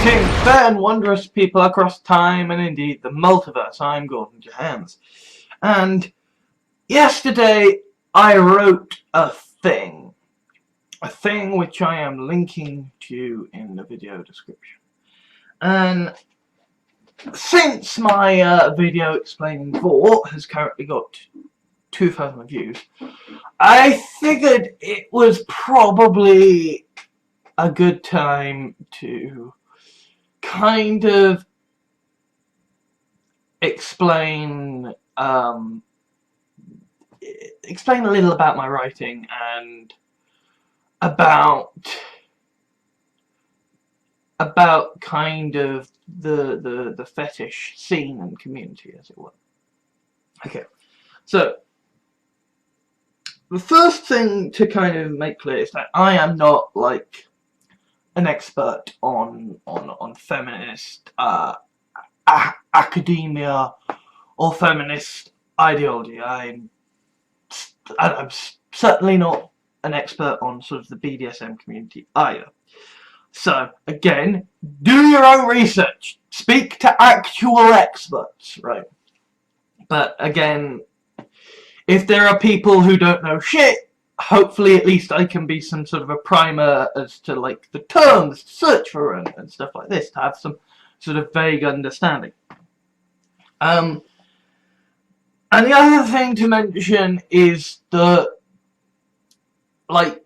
Greetings, fair and wondrous people across time and indeed the multiverse. I'm Gordon Johans. And yesterday I wrote a thing which I am linking to you in the video description. And since my video explaining Vor has currently got 2,000 views, I figured it was probably a good time to kind of explain a little about my writing and about kind of the fetish scene and community, as it were. Okay, so the first thing to kind of make clear is that I am not like an expert on feminist academia or feminist ideology. I'm certainly not an expert on sort of the BDSM community either. So again, do your own research. Speak to actual experts, right? But again, if there are people who don't know shit, hopefully at least I can be some sort of a primer as to like the terms to search for and stuff like this, to have some sort of vague understanding. And the other thing to mention is that, like,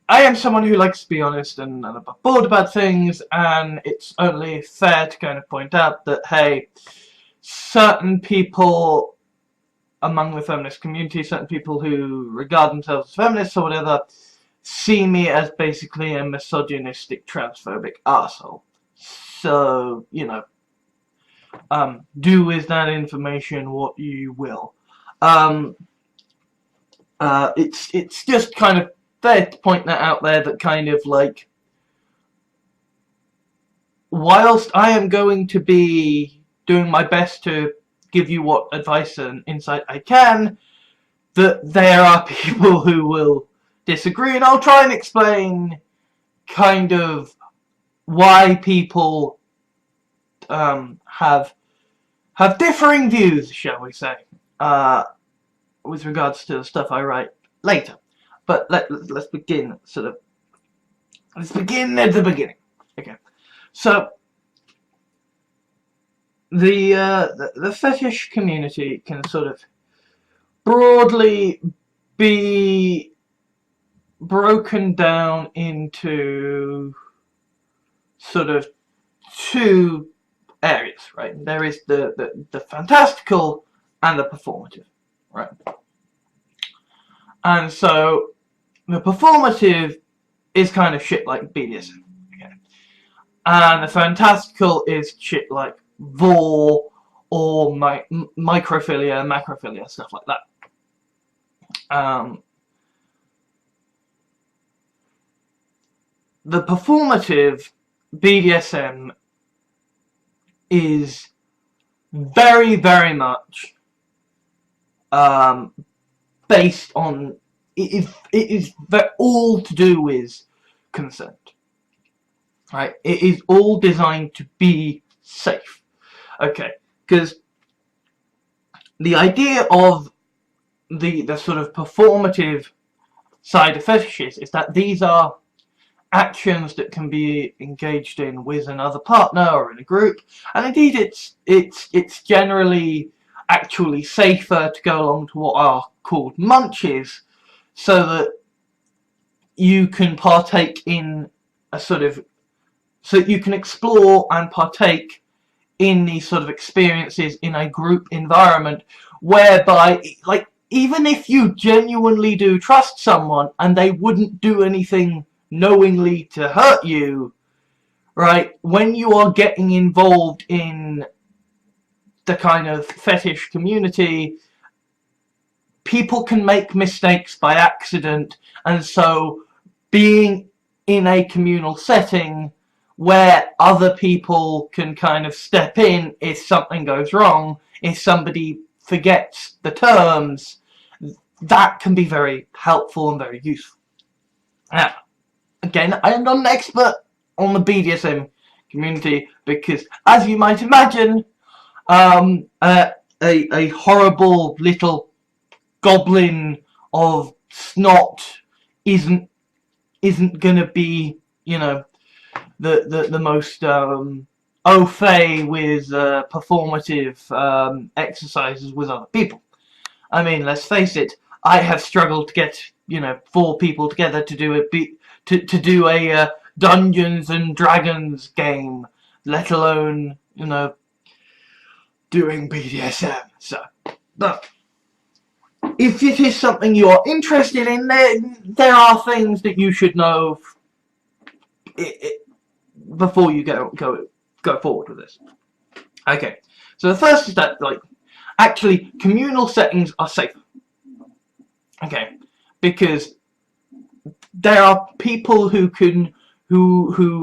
I am someone who likes to be honest and above board about things, and it's only fair to kind of point out that, hey, certain people among the feminist community, certain people who regard themselves as feminists or whatever, see me as basically a misogynistic, transphobic arsehole. So, you know, do with that information what you will. It's just kind of fair to point that out there, that kind of like, whilst I am going to be doing my best to give you what advice and insight I can, that there are people who will disagree, and I'll try and explain kind of why people have differing views, shall we say, with regards to the stuff I write later. But let's begin at the beginning. Okay, so the fetish community can sort of broadly be broken down into sort of two areas, right? There is the fantastical and the performative, right? And so the performative is kind of shit like BDSM, okay? And the fantastical is shit like Vor or microphilia, macrophilia, stuff like that. The performative BDSM is very, very much based on, it is all to do with consent, right? It is all designed to be safe. Okay, because the idea of the sort of performative side of fetishes is that these are actions that can be engaged in with another partner or in a group, and indeed it's generally actually safer to go along to what are called munches, so that you can partake in a sort of, so that you can explore and partake in these sort of experiences in a group environment, whereby, like, even if you genuinely do trust someone and they wouldn't do anything knowingly to hurt you, right, when you are getting involved in the kind of fetish community, people can make mistakes by accident, and so being in a communal setting where other people can kind of step in if something goes wrong, if somebody forgets the terms, that can be very helpful and very useful. Now, again, I am not an expert on the BDSM community, because, as you might imagine, a horrible little goblin of snot isn't gonna be, you know, the most au fait with performative exercises with other people. I mean, let's face it, I have struggled to get, you know, 4 people together to do a Dungeons and Dragons game, let alone, you know, doing BDSM. So, but if it is something you are interested in, there are things that you should know before you go forward with this. Okay, so the first is that, like, actually communal settings are safer. Okay, because there are people who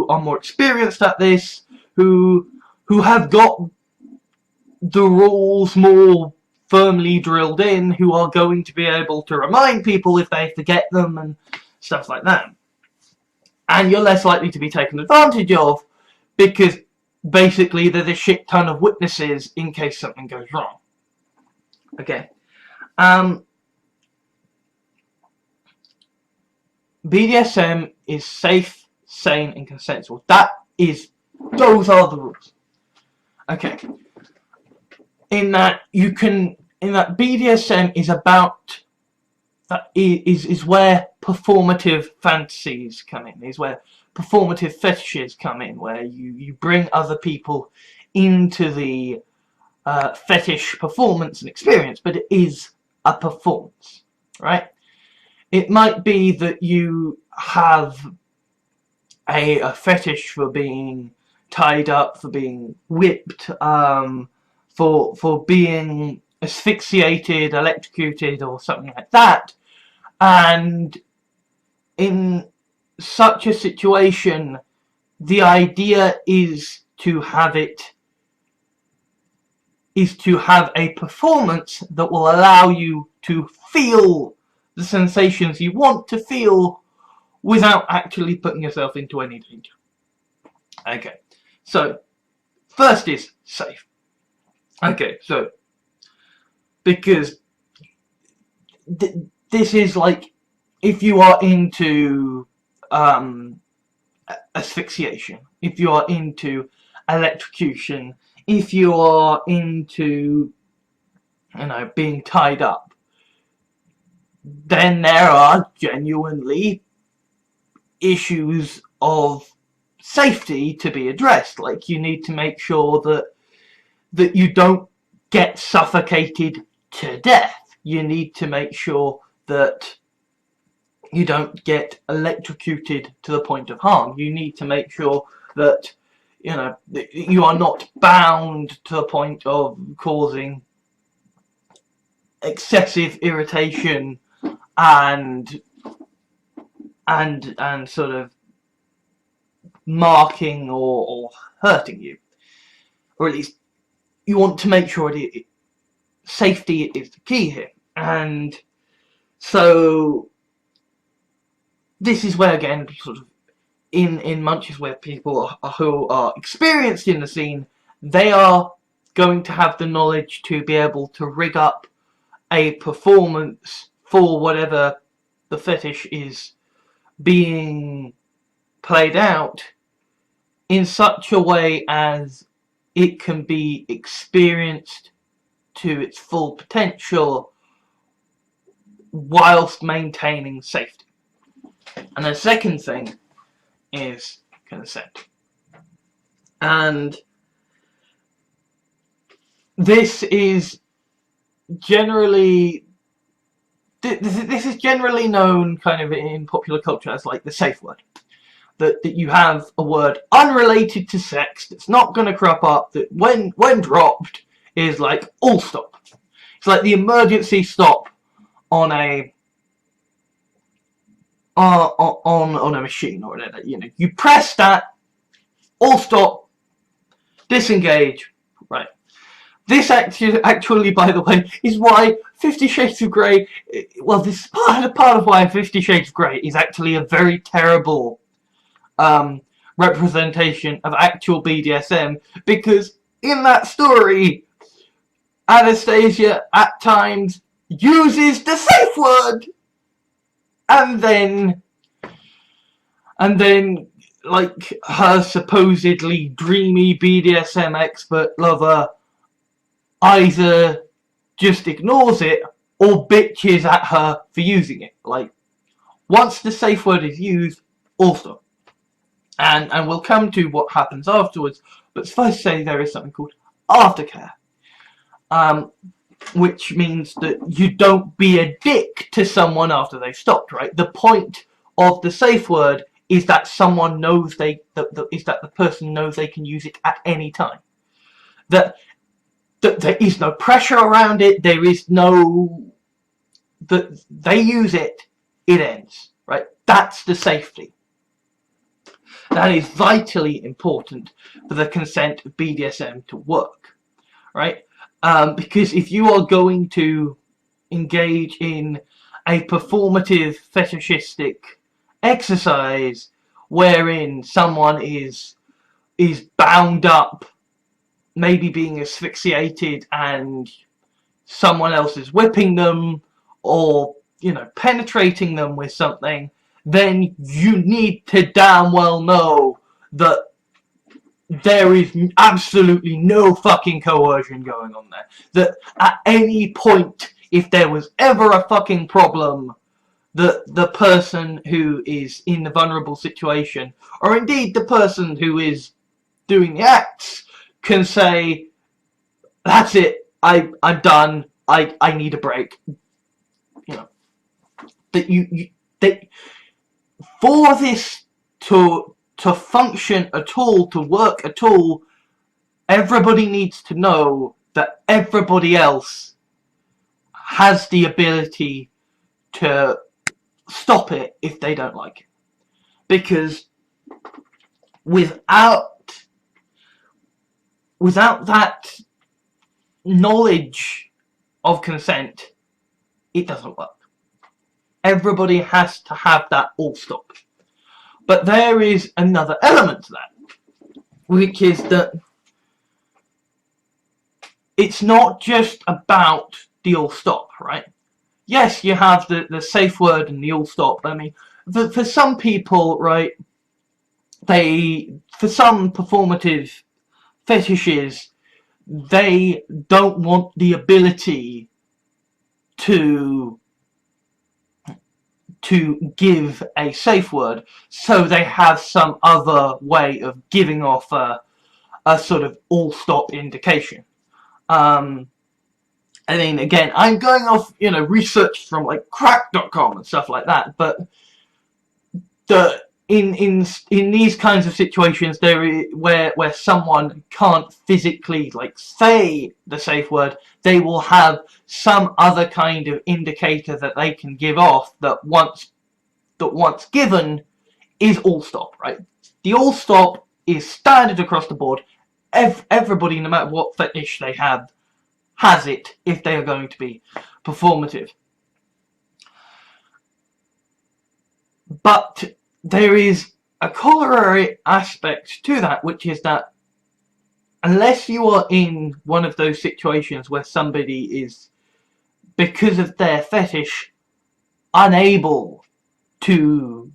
are more experienced at this, who have got the rules more firmly drilled in, who are going to be able to remind people if they forget them and stuff like that. And you're less likely to be taken advantage of, because basically there's a shit ton of witnesses in case something goes wrong. Okay. BDSM is safe, sane, and consensual. Those are the rules. Okay. In that BDSM is about, is where performative fantasies come in, is where performative fetishes come in, where you bring other people into the fetish performance and experience, but it is a performance, right? It might be that you have a fetish for being tied up, for being whipped, for being asphyxiated, electrocuted, or something like that. And in such a situation, the idea is to have a performance that will allow you to feel the sensations you want to feel without actually putting yourself into any danger. Okay, so first is safe. Okay, so because this is like, if you are into asphyxiation, if you are into electrocution, if you are into, you know, being tied up, then there are genuinely issues of safety to be addressed. Like, you need to make sure that you don't get suffocated to death. You need to make sure that you don't get electrocuted to the point of harm. You need to make sure that, you know, that you are not bound to the point of causing excessive irritation and sort of marking or hurting you, or at least you want to make sure safety is the key here. And so this is where, again, sort of in Munches, where people who are experienced in the scene, they are going to have the knowledge to be able to rig up a performance for whatever the fetish is being played out in such a way as it can be experienced to its full potential whilst maintaining safety. And the second thing is consent. And this is generally known kind of in popular culture as like the safe word. That you have a word unrelated to sex that's not going to crop up, that when dropped is like all stop. It's like the emergency stop on a machine or whatever. You know, you press that, all stop, disengage, right? This actually, by the way, is why 50 Shades of Grey, well, this is part of why 50 Shades of Grey is actually a very terrible representation of actual BDSM, because in that story, Anastasia at times uses the safe word, and then like her supposedly dreamy BDSM expert lover either just ignores it or bitches at her for using it. Like, once the safe word is used, also. And we'll come to what happens afterwards, but first say there is something called aftercare. Which means that you don't be a dick to someone after they've stopped, right? The point of the safe word is that someone knows that the person knows they can use it at any time. That there is no pressure around it. There is no that they use it. It ends, right? That's the safety. That is vitally important for the consent of BDSM to work, right? Because if you are going to engage in a performative fetishistic exercise wherein someone is bound up, maybe being asphyxiated, and someone else is whipping them or, you know, penetrating them with something, then you need to damn well know that there is absolutely no fucking coercion going on there. That at any point, if there was ever a fucking problem, the person who is in the vulnerable situation, or indeed the person who is doing the acts, can say, that's it, I'm done, I need a break. You know, that for this to function at all, to work at all, everybody needs to know that everybody else has the ability to stop it if they don't like it. Because without that knowledge of consent, it doesn't work. Everybody has to have that all stop. But there is another element to that, which is that it's not just about the all stop, right? Yes, you have the safe word and the all stop. I mean, for some people, right, for some performative fetishes, they don't want the ability to give a safe word, so they have some other way of giving off a sort of all stop indication. I mean, again, I'm going off, you know, research from like crack.com and stuff like that, but in these kinds of situations, where someone can't physically like say the safe word, they will have some other kind of indicator that they can give off that once given is all stop, right? The all stop is standard across the board. Everybody, no matter what fetish they have, has it if they are going to be performative. But there is a corollary aspect to that, which is that unless you are in one of those situations where somebody is, because of their fetish, unable to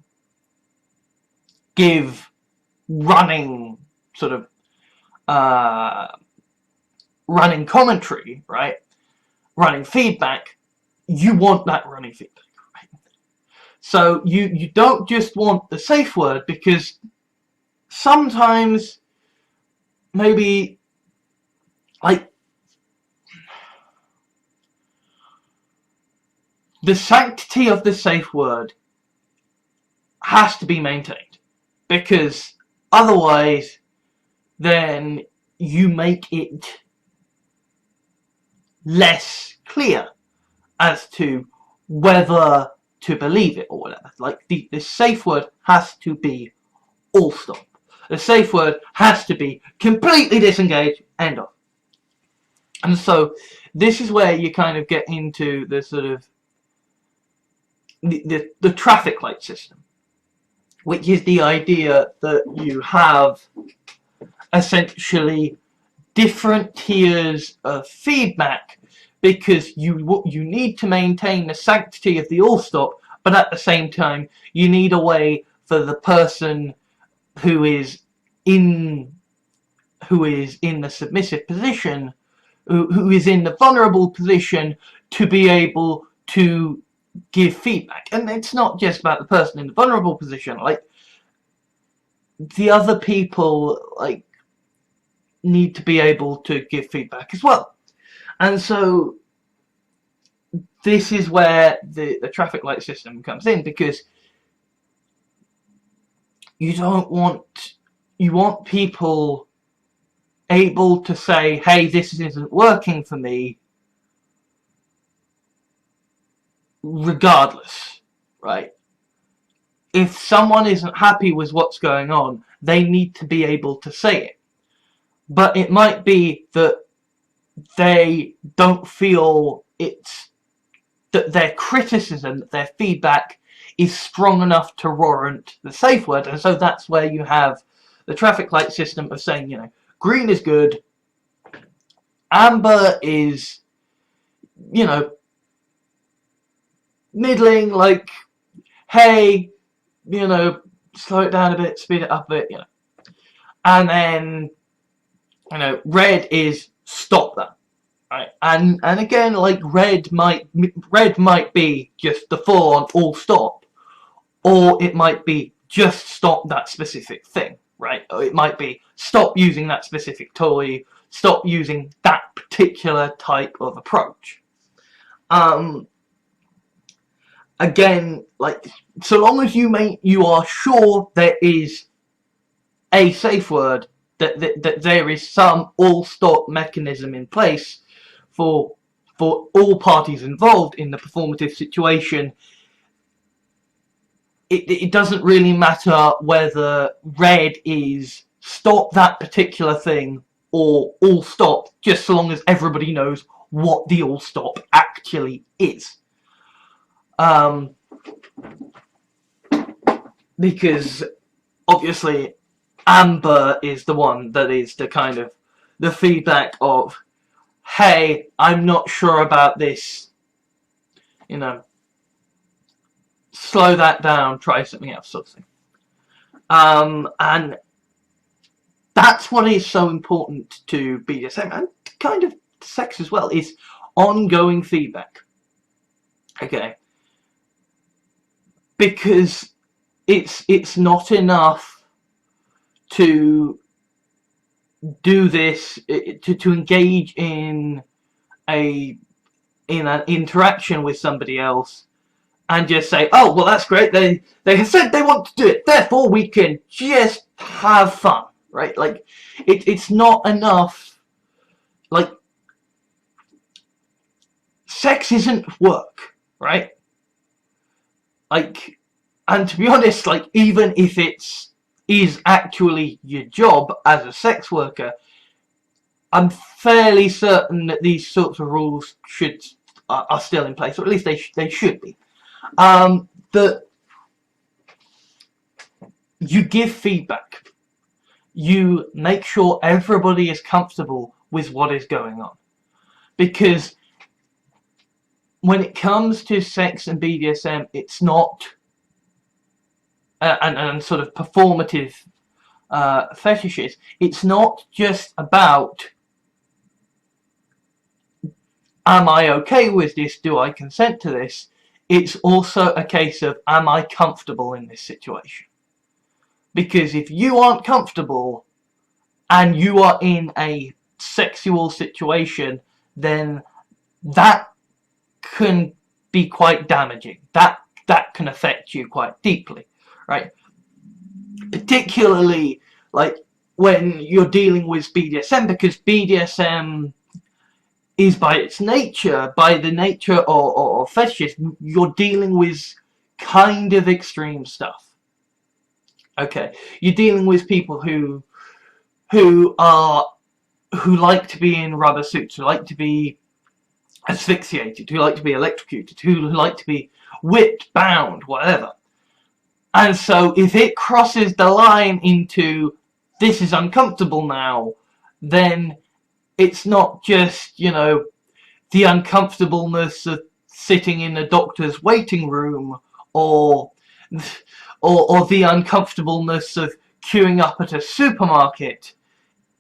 give running sort of running commentary, right? Running feedback, you want that running feedback, right? So you don't just want the safe word, because sometimes maybe like the sanctity of the safe word has to be maintained, because otherwise then you make it less clear as to whether to believe it or whatever. Like the safe word has to be all stop. The safe word has to be completely disengaged, end of. And so this is where you kind of get into the sort of the traffic light system. which is the idea that you have essentially different tiers of feedback, because you need to maintain the sanctity of the all stop, but at the same time you need a way for the person who is in the submissive position, who is in the vulnerable position, to be able to give feedback. And it's not just about the person in the vulnerable position, like the other people like need to be able to give feedback as well. And so this is where the traffic light system comes in, because you want people able to say, hey, this isn't working for me, regardless, right? If someone isn't happy with what's going on, they need to be able to say it. But it might be that they don't feel that their criticism, their feedback is strong enough to warrant the safe word. And so that's where you have the traffic light system of saying, you know, green is good, amber is, you know, middling, like, hey, you know, slow it down a bit, speed it up a bit, you know. And then, you know, red is stop that. Right. And again, like red might be just the full on all stop, or it might be just stop that specific thing, right? Or it might be stop using that specific toy, stop using that particular type of approach. Again, like, so long as you are sure there is a safe word, that there is some all stop mechanism in place for all parties involved in the performative situation, it doesn't really matter whether red is stop that particular thing or all stop, just so long as everybody knows what the all stop actually is. Because obviously amber is the one that is the kind of the feedback of, hey, I'm not sure about this, you know, slow that down, try something else, sort of thing. And that's what is so important to BDSM and kind of sex as well, is ongoing feedback. Okay, because it's not enough to do this, to engage in an interaction with somebody else and just say, oh, well, that's great, they have said they want to do it, therefore we can just have fun, right? Like, it's not enough. Like, sex isn't work, right? Like, and to be honest, like, even if is actually your job as a sex worker, I'm fairly certain that these sorts of rules are still in place, or at least they should be. That you give feedback, you make sure everybody is comfortable with what is going on, because when it comes to sex and BDSM, it's not and sort of performative fetishes, it's not just about, am I okay with this, do I consent to this? It's also a case of, am I comfortable in this situation? Because if you aren't comfortable and you are in a sexual situation, then that can be quite damaging. That can affect you quite deeply, right? Particularly like when you're dealing with BDSM, because BDSM is by its nature, by the nature of fetishes, you're dealing with kind of extreme stuff. Okay, you're dealing with people who like to be in rubber suits, who like to be asphyxiated, who like to be electrocuted, who like to be whipped, bound, whatever. And so if it crosses the line into this is uncomfortable now, then it's not just, you know, the uncomfortableness of sitting in a doctor's waiting room, or the uncomfortableness of queuing up at a supermarket.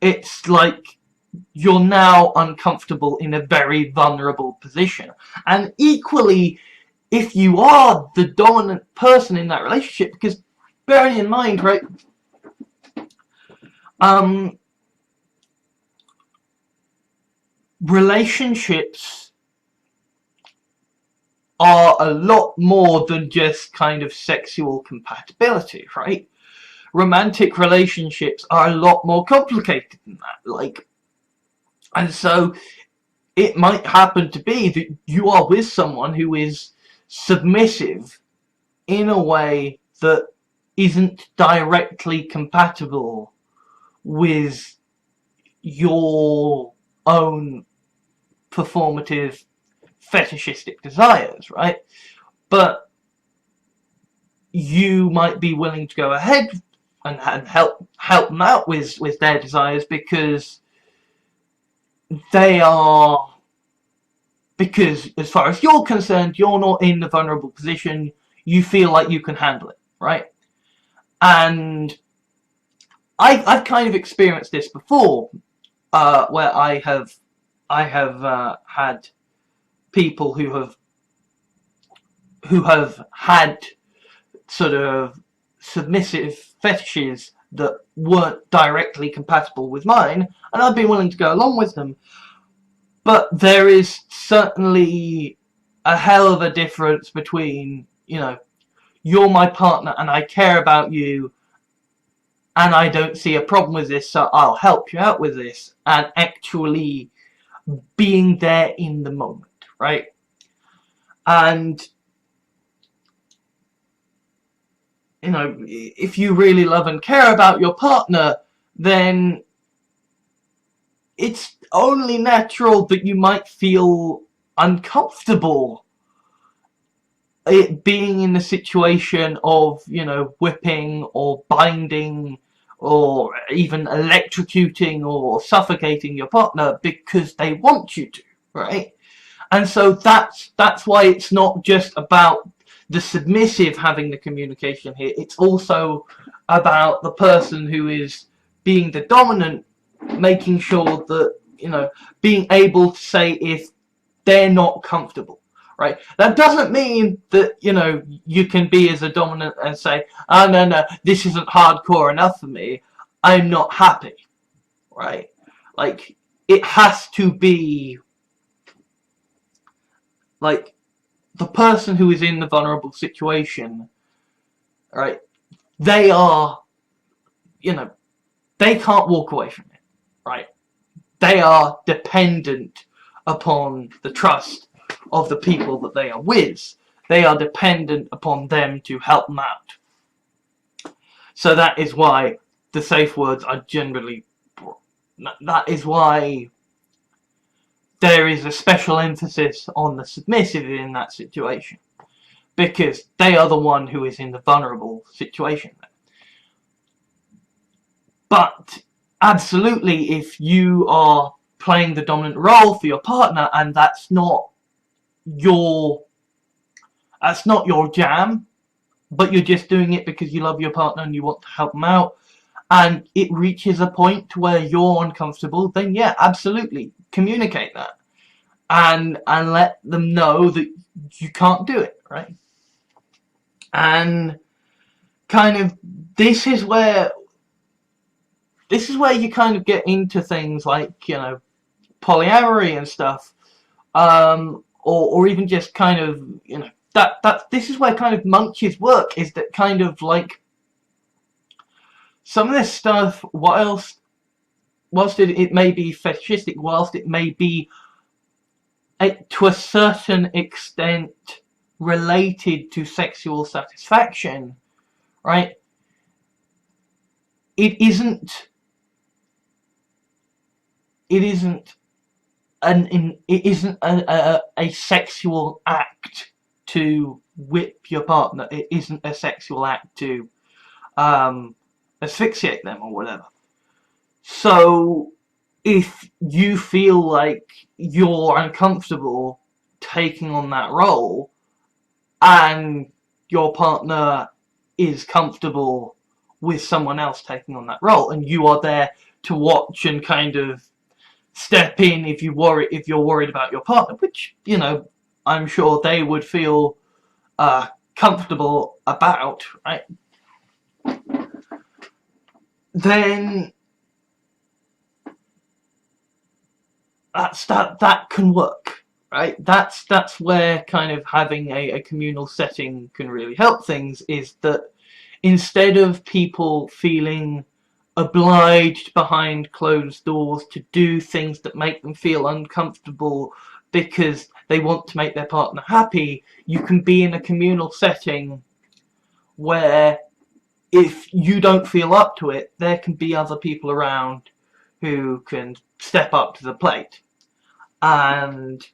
It's like you're now uncomfortable in a very vulnerable position. And equally, if you are the dominant person in that relationship, because bearing in mind, right, relationships are a lot more than just kind of sexual compatibility, right? Romantic relationships are a lot more complicated than that, like, and so it might happen to be that you are with someone who is submissive in a way that isn't directly compatible with your own performative fetishistic desires, right? But you might be willing to go ahead and help them out with their desires because as far as you're concerned, you're not in the vulnerable position. You feel like you can handle it, right? And I've kind of experienced this before, where I have had people who have had sort of submissive fetishes that weren't directly compatible with mine, and I've been willing to go along with them. But there is certainly a hell of a difference between, you know, you're my partner and I care about you and I don't see a problem with this, so I'll help you out with this, and actually being there in the moment, right? And, you know, if you really love and care about your partner, then it's only natural that you might feel uncomfortable it being in the situation of, you know, whipping or binding or even electrocuting or suffocating your partner because they want you to, right? And so that's why it's not just about the submissive having the communication here. It's also about the person who is being the dominant, making sure that, you know, being able to say if they're not comfortable. Right? That doesn't mean that, you know, you can be as a dominant and say, oh no, this isn't hardcore enough for me, I'm not happy, right? Like, it has to be like the person who is in the vulnerable situation, right? They are, you know, they can't walk away from it, right? They are dependent upon the trust of the people that they are with. They are dependent upon them to help them out. So that is why the safe words are generally, that is why there is a special emphasis on the submissive in that situation, because they are the one who is in the vulnerable situation. But absolutely, if you are playing the dominant role for your partner and that's not your jam, but you're just doing it because you love your partner and you want to help them out, and it reaches a point where you're uncomfortable, then yeah, absolutely, communicate that and let them know that you can't do it, right? And kind of this is where you kind of get into things like, you know, polyamory and stuff, or even just kind of, you know, that this is where kind of Munch's work is, that kind of like some of this stuff, whilst it may be fetishistic, whilst it may be to a certain extent related to sexual satisfaction, right? It isn't a sexual act to whip your partner. It isn't a sexual act to asphyxiate them or whatever. So if you feel like you're uncomfortable taking on that role, and your partner is comfortable with someone else taking on that role, and you are there to watch and kind of step in if you're worried about your partner, which, you know, I'm sure they would feel comfortable about, right? Then that can work, right? That's where kind of having a communal setting can really help things, is that instead of people feeling obliged behind closed doors to do things that make them feel uncomfortable because they want to make their partner happy, you can be in a communal setting where if you don't feel up to it, there can be other people around who can step up to the plate. And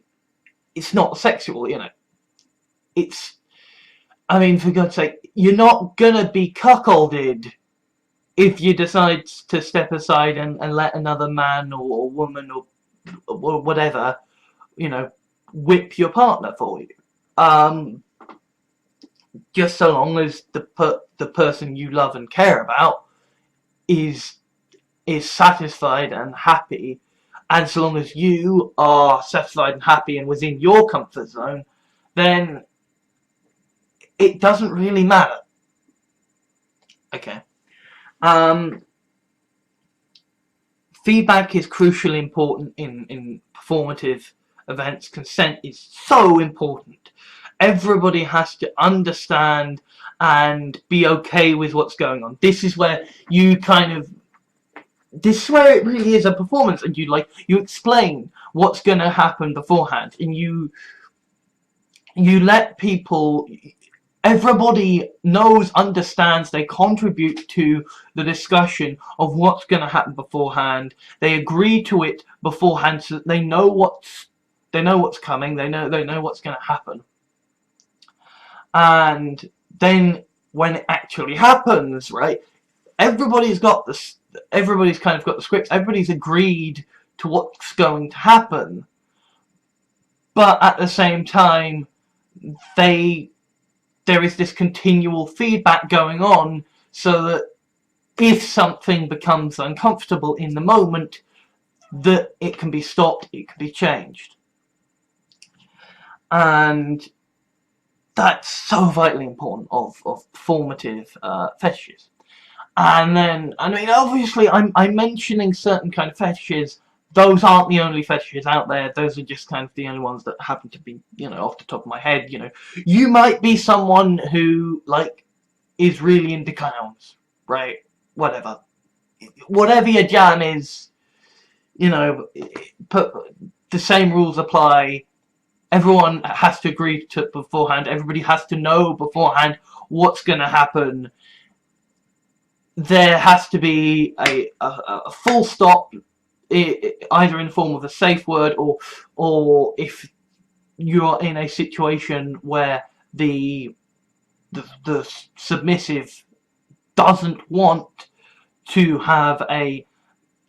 it's not sexual, you know. It's, I mean, for God's sake, you're not gonna be cuckolded if you decide to step aside and let another man or woman or whatever, you know, whip your partner for you. Just so long as the person you love and care about is satisfied and happy, and so long as you are satisfied and happy and within your comfort zone, then it doesn't really matter. Okay. Feedback is crucially important in performative events. Consent is so important. Everybody has to understand and be okay with what's going on. This is where you kind of, this is where it really is a performance, and you explain what's going to happen beforehand, and you let people, everybody knows, understands, they contribute to the discussion of what's going to happen beforehand. They agree to it beforehand, so that they know what's coming. They know what's going to happen. And then when it actually happens, right? Everybody's kind of got the scripts. Everybody's agreed to what's going to happen. But at the same time, there is this continual feedback going on, so that if something becomes uncomfortable in the moment, that it can be stopped, it can be changed. And that's so vitally important of performative fetishes. And then, I mean, obviously I'm mentioning certain kind of fetishes. Those aren't the only fetishes out there. Those are just kind of the only ones that happen to be, you know, off the top of my head. You know, you might be someone who, like, is really into clowns, right? Whatever your jam is, you know, the same rules apply. Everyone has to agree to it beforehand. Everybody has to know beforehand what's going to happen. There has to be a full stop, either in the form of a safe word, or if you're in a situation where the submissive doesn't want to have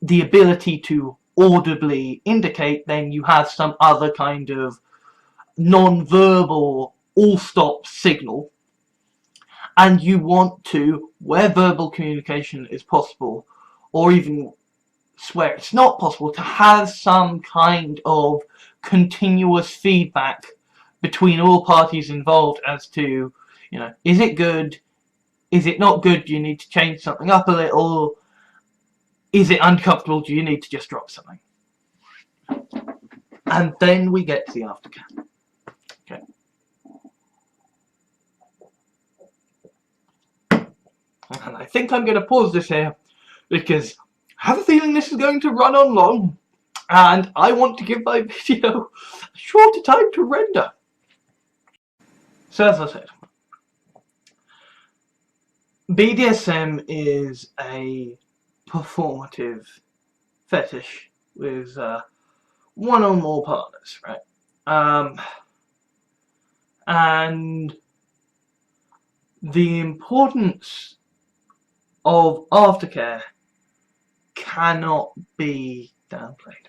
the ability to audibly indicate, then you have some other kind of non-verbal all-stop signal. And you want to, where verbal communication is possible, or even where it's not possible, to have some kind of continuous feedback between all parties involved as to, you know, is it good? Is it not good? Do you need to change something up a little? Is it uncomfortable? Do you need to just drop something? And then we get to the aftercare. Okay. And I think I'm going to pause this here, because I have a feeling this is going to run on long, and I want to give my video a shorter time to render. So as I said, BDSM is a performative fetish with one or more partners, right? and the importance of aftercare cannot be downplayed.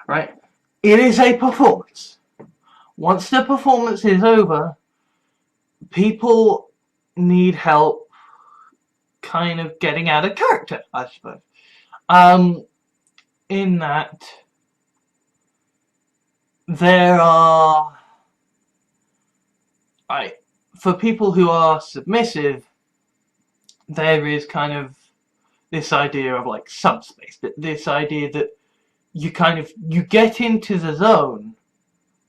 Right? It is a performance. Once the performance is over, people need help kind of getting out of character, I suppose. In that there are, right, for people who are submissive, there is kind of this idea of like subspace, this idea that you get into the zone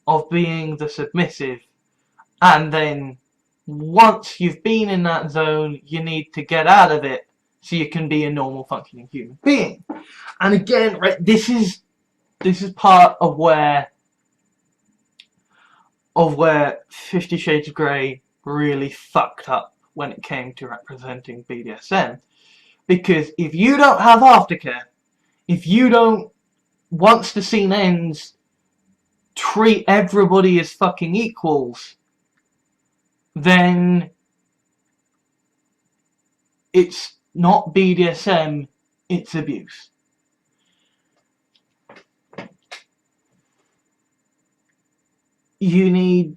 of being the submissive, and then once you've been in that zone, you need to get out of it so you can be a normal functioning human being. And again, right, this is part of where 50 Shades of Grey really fucked up when it came to representing BDSM. Because if you don't have aftercare, if you don't, once the scene ends, treat everybody as fucking equals, then it's not BDSM, it's abuse. You need...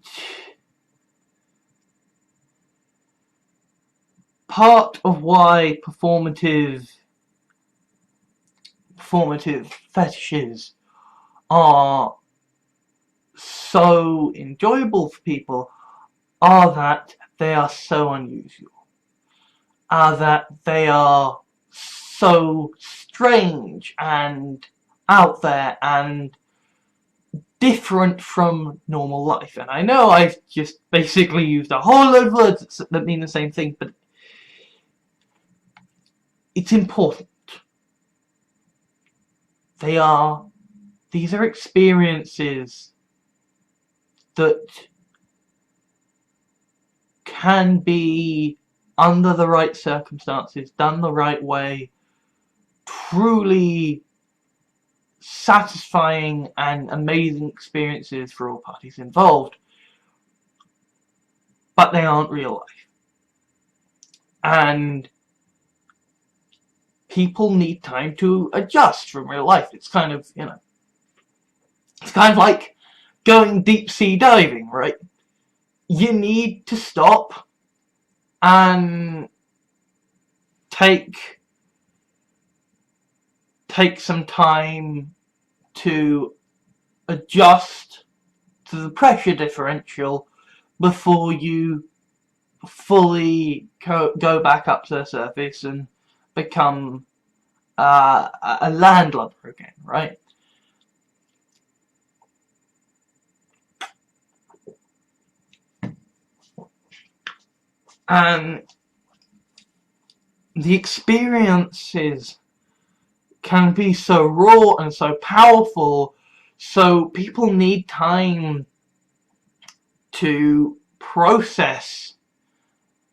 part of why performative fetishes are so enjoyable for people are that they are so unusual, are that they are so strange and out there and different from normal life. And I know I've just basically used a whole load of words that mean the same thing, but it's important. These are experiences that can be, under the right circumstances, done the right way, truly satisfying and amazing experiences for all parties involved, but they aren't real life. And people need time to adjust from real life. It's kind of, you know, it's kind of like going deep sea diving, right? You need to stop and take some time to adjust to the pressure differential before you fully go back up to the surface and become a landlubber again, right? And the experiences can be so raw and so powerful, so people need time to process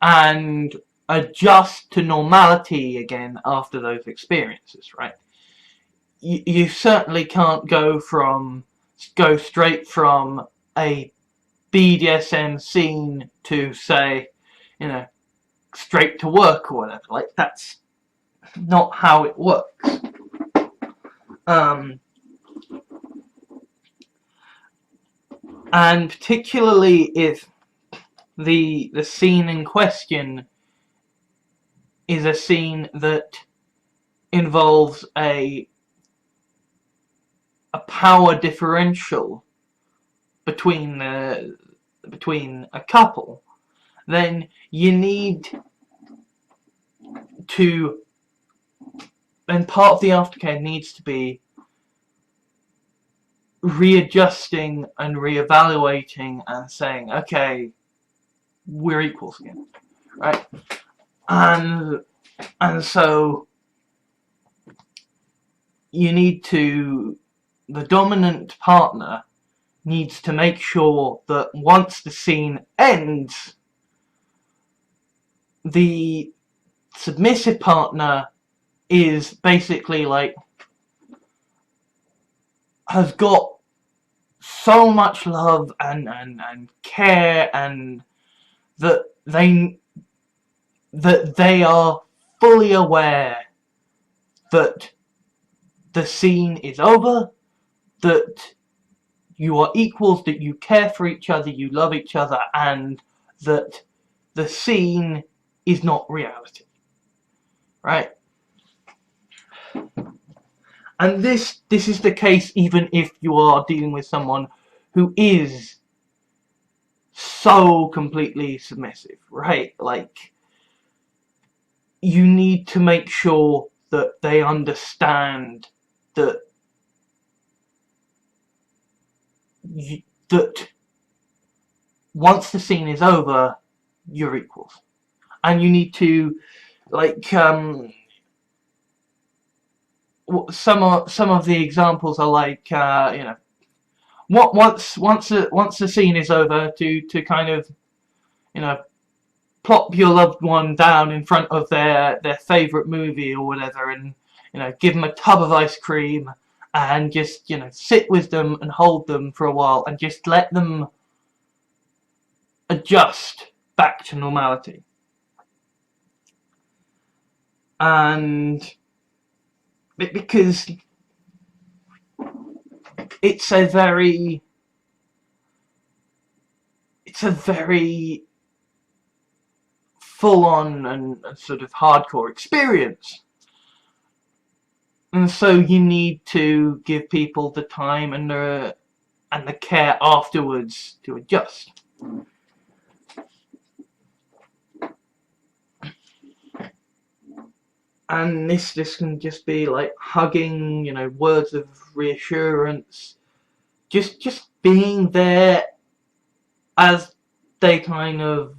and adjust to normality again after those experiences, right? You certainly can't go straight from a BDSM scene to, say, you know, straight to work or whatever. Like, that's not how it works. And particularly if the scene in question is a scene that involves a power differential between a couple, then you need to, and part of the aftercare needs to be readjusting and reevaluating and saying, okay, we're equals again, right? And so you need to, the dominant partner needs to make sure that once the scene ends, the submissive partner is basically like, has got so much love and care and that they are fully aware that the scene is over, that you are equals, that you care for each other, you love each other, and that the scene is not reality, right? And this is the case even if you are dealing with someone who is so completely submissive, right? Like, you need to make sure that they understand that that once the scene is over, you're equals, and you need to, like, some of the examples are like, you know, once the scene is over, to kind of, you know, plop your loved one down in front of their favourite movie or whatever, and, you know, give them a tub of ice cream and just, you know, sit with them and hold them for a while and just let them adjust back to normality. And because it's a very full-on and sort of hardcore experience, and so you need to give people the time and the care afterwards to adjust. And this can just be like hugging, you know, words of reassurance, just being there as they kind of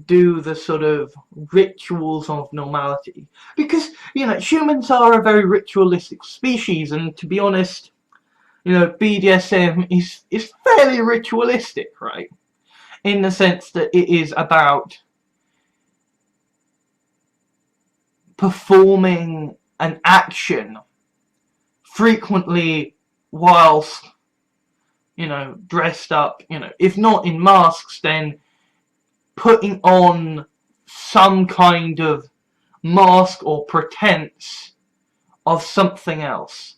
do the sort of rituals of normality. Because, you know, humans are a very ritualistic species, and to be honest, you know, BDSM is fairly ritualistic, right? In the sense that it is about performing an action frequently whilst, you know, dressed up, you know, if not in masks, then putting on some kind of mask or pretense of something else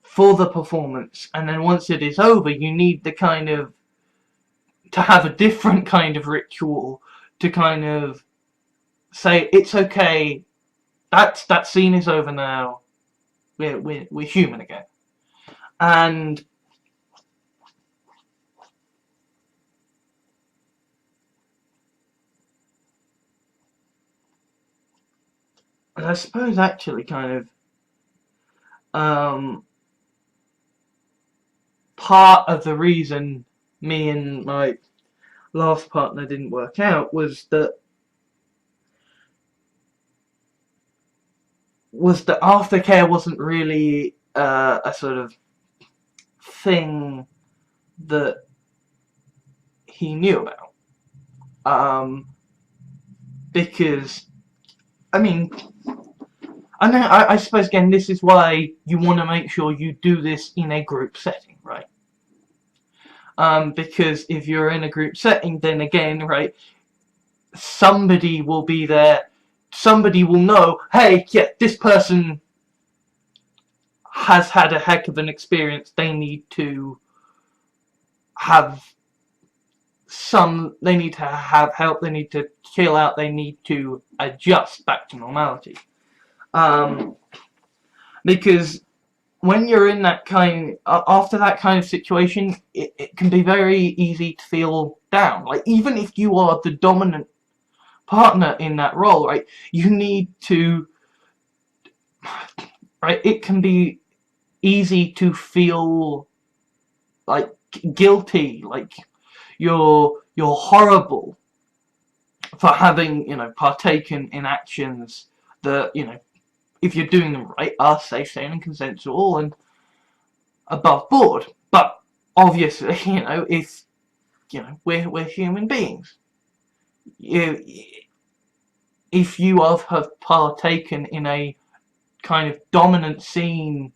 for the performance. And then once it is over, you need the kind of to have a different kind of ritual to kind of say, it's okay, that scene is over now, we're human again. And I suppose actually kind of part of the reason me and my last partner didn't work out was that aftercare wasn't really a sort of thing that he knew about. Because, I mean, I suppose again this is why you want to make sure you do this in a group setting, right? Because if you're in a group setting, then again, right, somebody will be there, somebody will know, hey, yeah, this person has had a heck of an experience, they need to have they need to have help, they need to chill out, they need to adjust back to normality. Because when you're in that kind, after that kind of situation, it can be very easy to feel down. Like, even if you are the dominant partner in that role, right, you need to, right, it can be easy to feel like guilty, like you're horrible for having, you know, partaken in actions that, you know, if you're doing them right, are safe, sane and consensual and above board. But obviously, you know, if, you know, we're human beings, if you have partaken in a kind of dominant scene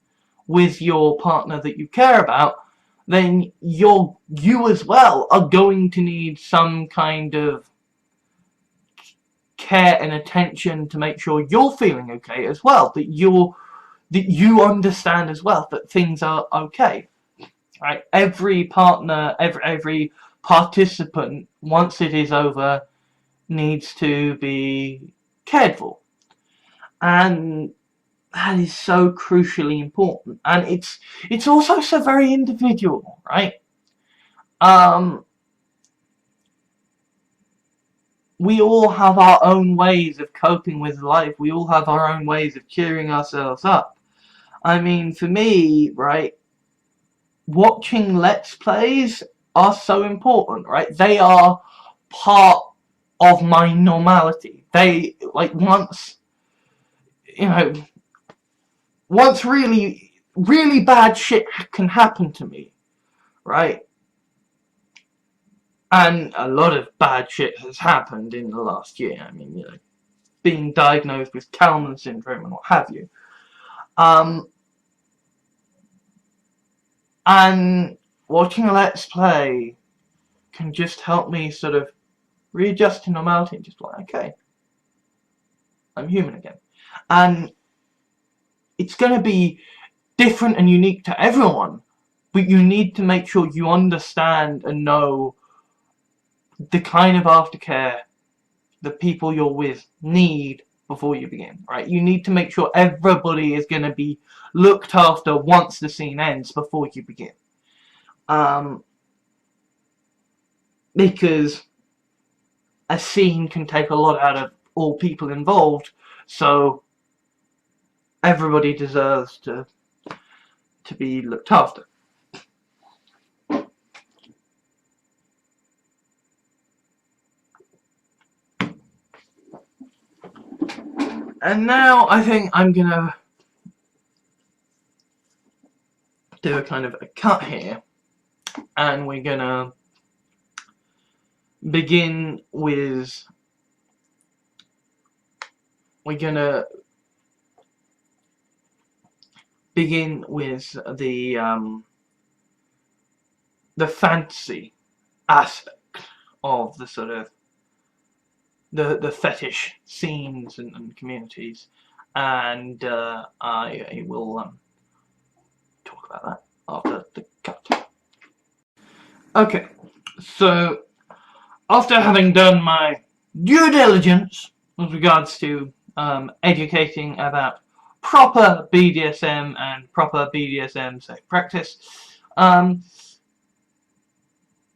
with your partner that you care about, then you as well are going to need some kind of care and attention to make sure you're feeling okay as well, that you understand as well that things are okay. Right? Every partner, every participant, once it is over, needs to be cared for, and that is so crucially important. And it's also so very individual, right? We all have our own ways of coping with life. We all have our own ways of cheering ourselves up. I mean, for me, right, watching Let's Plays are so important, right? They are part of my normality. They, like, once really, really bad shit can happen to me, right? And a lot of bad shit has happened in the last year. I mean, being diagnosed with Kalman syndrome and what have you. And watching a Let's Play can just help me sort of readjust to normality and just like, okay, I'm human again. And it's going to be different and unique to everyone, but you need to make sure you understand and know the kind of aftercare the people you're with need before you begin, right? You need to make sure everybody is going to be looked after once the scene ends before you begin. Because a scene can take a lot out of all people involved, so everybody deserves to be looked after. And now I think I'm gonna do a kind of a cut here, and we're gonna begin with the fantasy aspect of the sort of the fetish scenes and communities, and I will talk about that after the cut. Okay, so after having done my due diligence with regards to educating about proper BDSM and proper BDSM safe practice,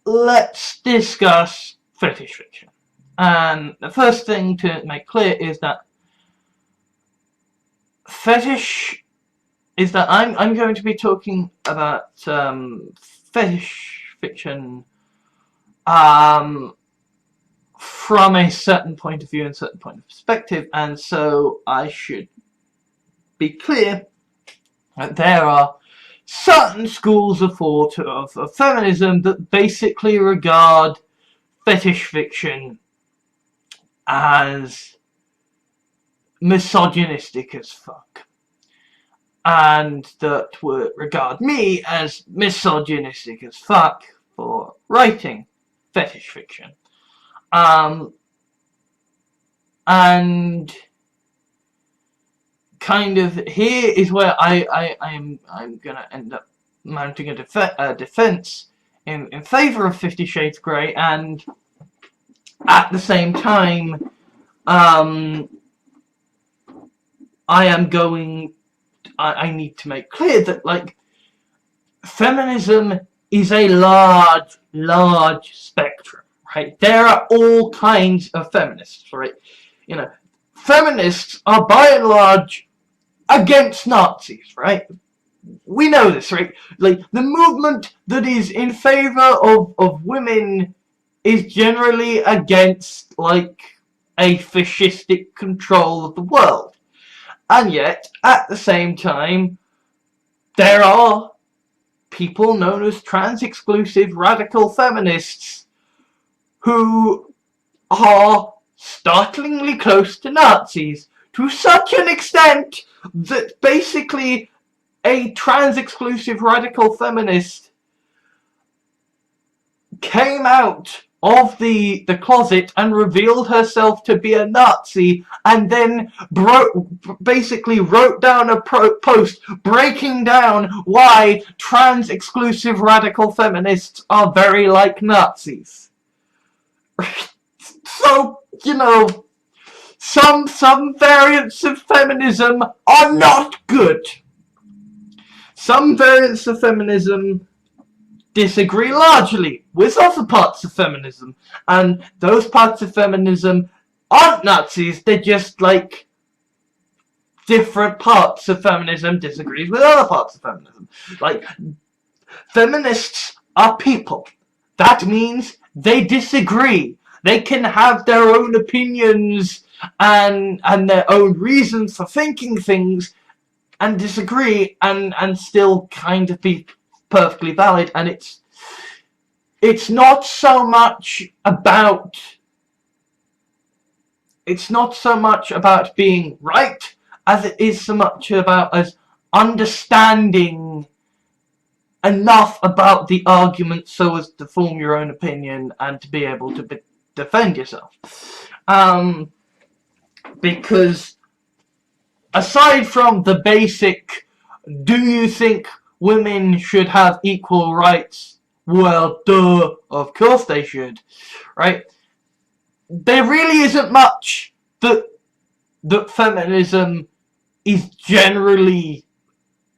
let's discuss fetish fiction. And the first thing to make clear is that I'm going to be talking about fetish fiction from a certain point of view and certain point of perspective, and so I should be clear that there are certain schools of thought of feminism that basically regard fetish fiction as misogynistic as fuck, and that would regard me as misogynistic as fuck for writing fetish fiction. And kind of here is where I'm gonna end up mounting a defense in favor of 50 Shades Grey, and at the same time I need to make clear that, like, feminism is a large spectrum, right? There are all kinds of feminists, right? Feminists are by and large against Nazis, right? We know this, right? Like, the movement that is in favor of women is generally against, like, a fascistic control of the world. And yet, at the same time, there are people known as trans-exclusive radical feminists who are startlingly close to Nazis, to such an extent that basically a trans-exclusive radical feminist came out of the closet and revealed herself to be a Nazi, and then basically wrote down a post breaking down why trans exclusive radical feminists are very like Nazis. So, you know, some variants of feminism are not good. Some variants of feminism disagree largely with other parts of feminism, and those parts of feminism aren't Nazis, they're just like different parts of feminism disagrees with other parts of feminism. Like, feminists are people. That means they disagree. They can have their own opinions and their own reasons for thinking things and disagree and still kind of be perfectly valid. And it's not so much about being right as it is so much about us understanding enough about the argument so as to form your own opinion and to be able to defend yourself. Because aside from the basic, do you think women should have equal rights? Well, duh, of course they should, right? There really isn't much that feminism is generally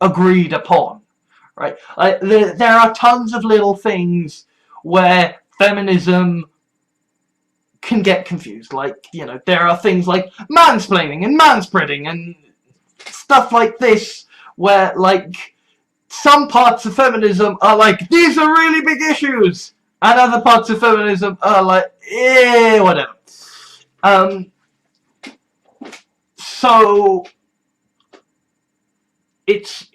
agreed upon, right? There are tons of little things where feminism can get confused. Like, you know, there are things like mansplaining and manspreading and stuff like this, where, like, some parts of feminism are like, these are really big issues, and other parts of feminism are like, whatever. So it's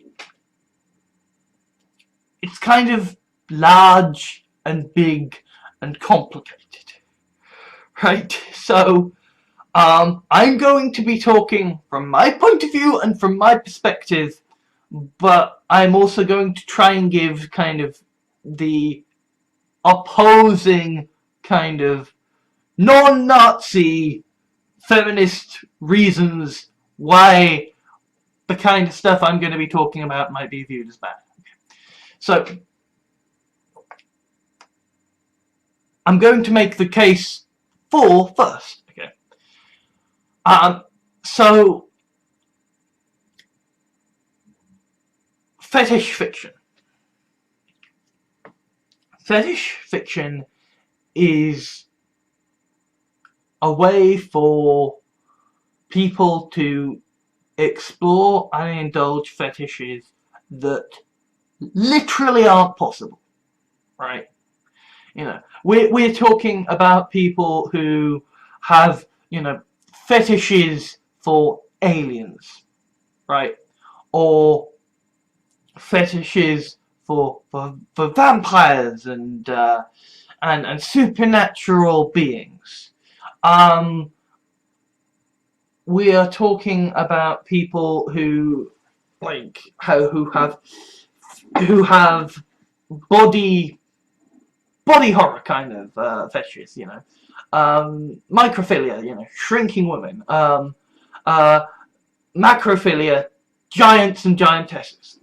kind of large and big and complicated, right? So I'm going to be talking from my point of view and from my perspective, but I'm also going to try and give kind of the opposing kind of non-Nazi feminist reasons why the kind of stuff I'm going to be talking about might be viewed as bad. So I'm going to make the case for first. Okay. So fetish fiction. Fetish fiction is a way for people to explore and indulge fetishes that literally aren't possible, right? You know, we're talking about people who have, you know, fetishes for aliens, right? Or fetishes for vampires and supernatural beings. We are talking about people who, like, who have body horror kind of fetishes, you know, microphilia, you know, shrinking women, macrophilia, giants and giantesses,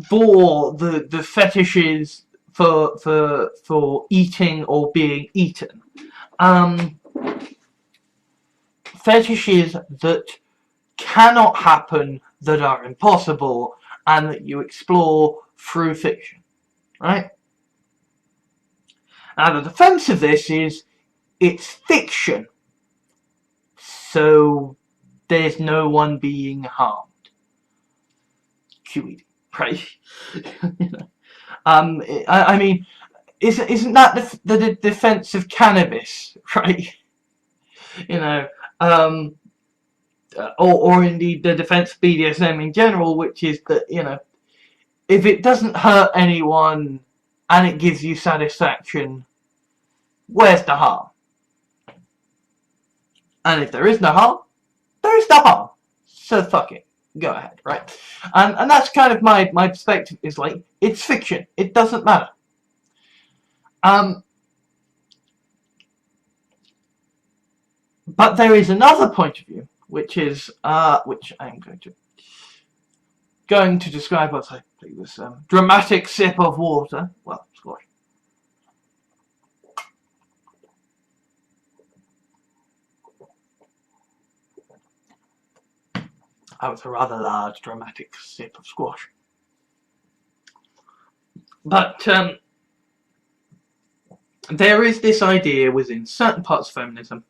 for the fetishes for eating or being eaten, fetishes that cannot happen, that are impossible, and that you explore through fiction, right? Now the defense of this is, it's fiction, so there's no one being harmed. QED, right? You know, I mean, isn't that the defense of cannabis, right? You know, or indeed the defense of BDSM in general, which is that, you know, if it doesn't hurt anyone and it gives you satisfaction, where's the harm? And if there is no harm, there is no harm. So fuck it. go ahead, right? And that's kind of my perspective, is like, it's fiction, it doesn't matter. But there is another point of view, which is which I'm going to describe as I take this dramatic sip of water. Well, squash. That was a rather large, dramatic sip of squash. But there is this idea within certain parts of feminism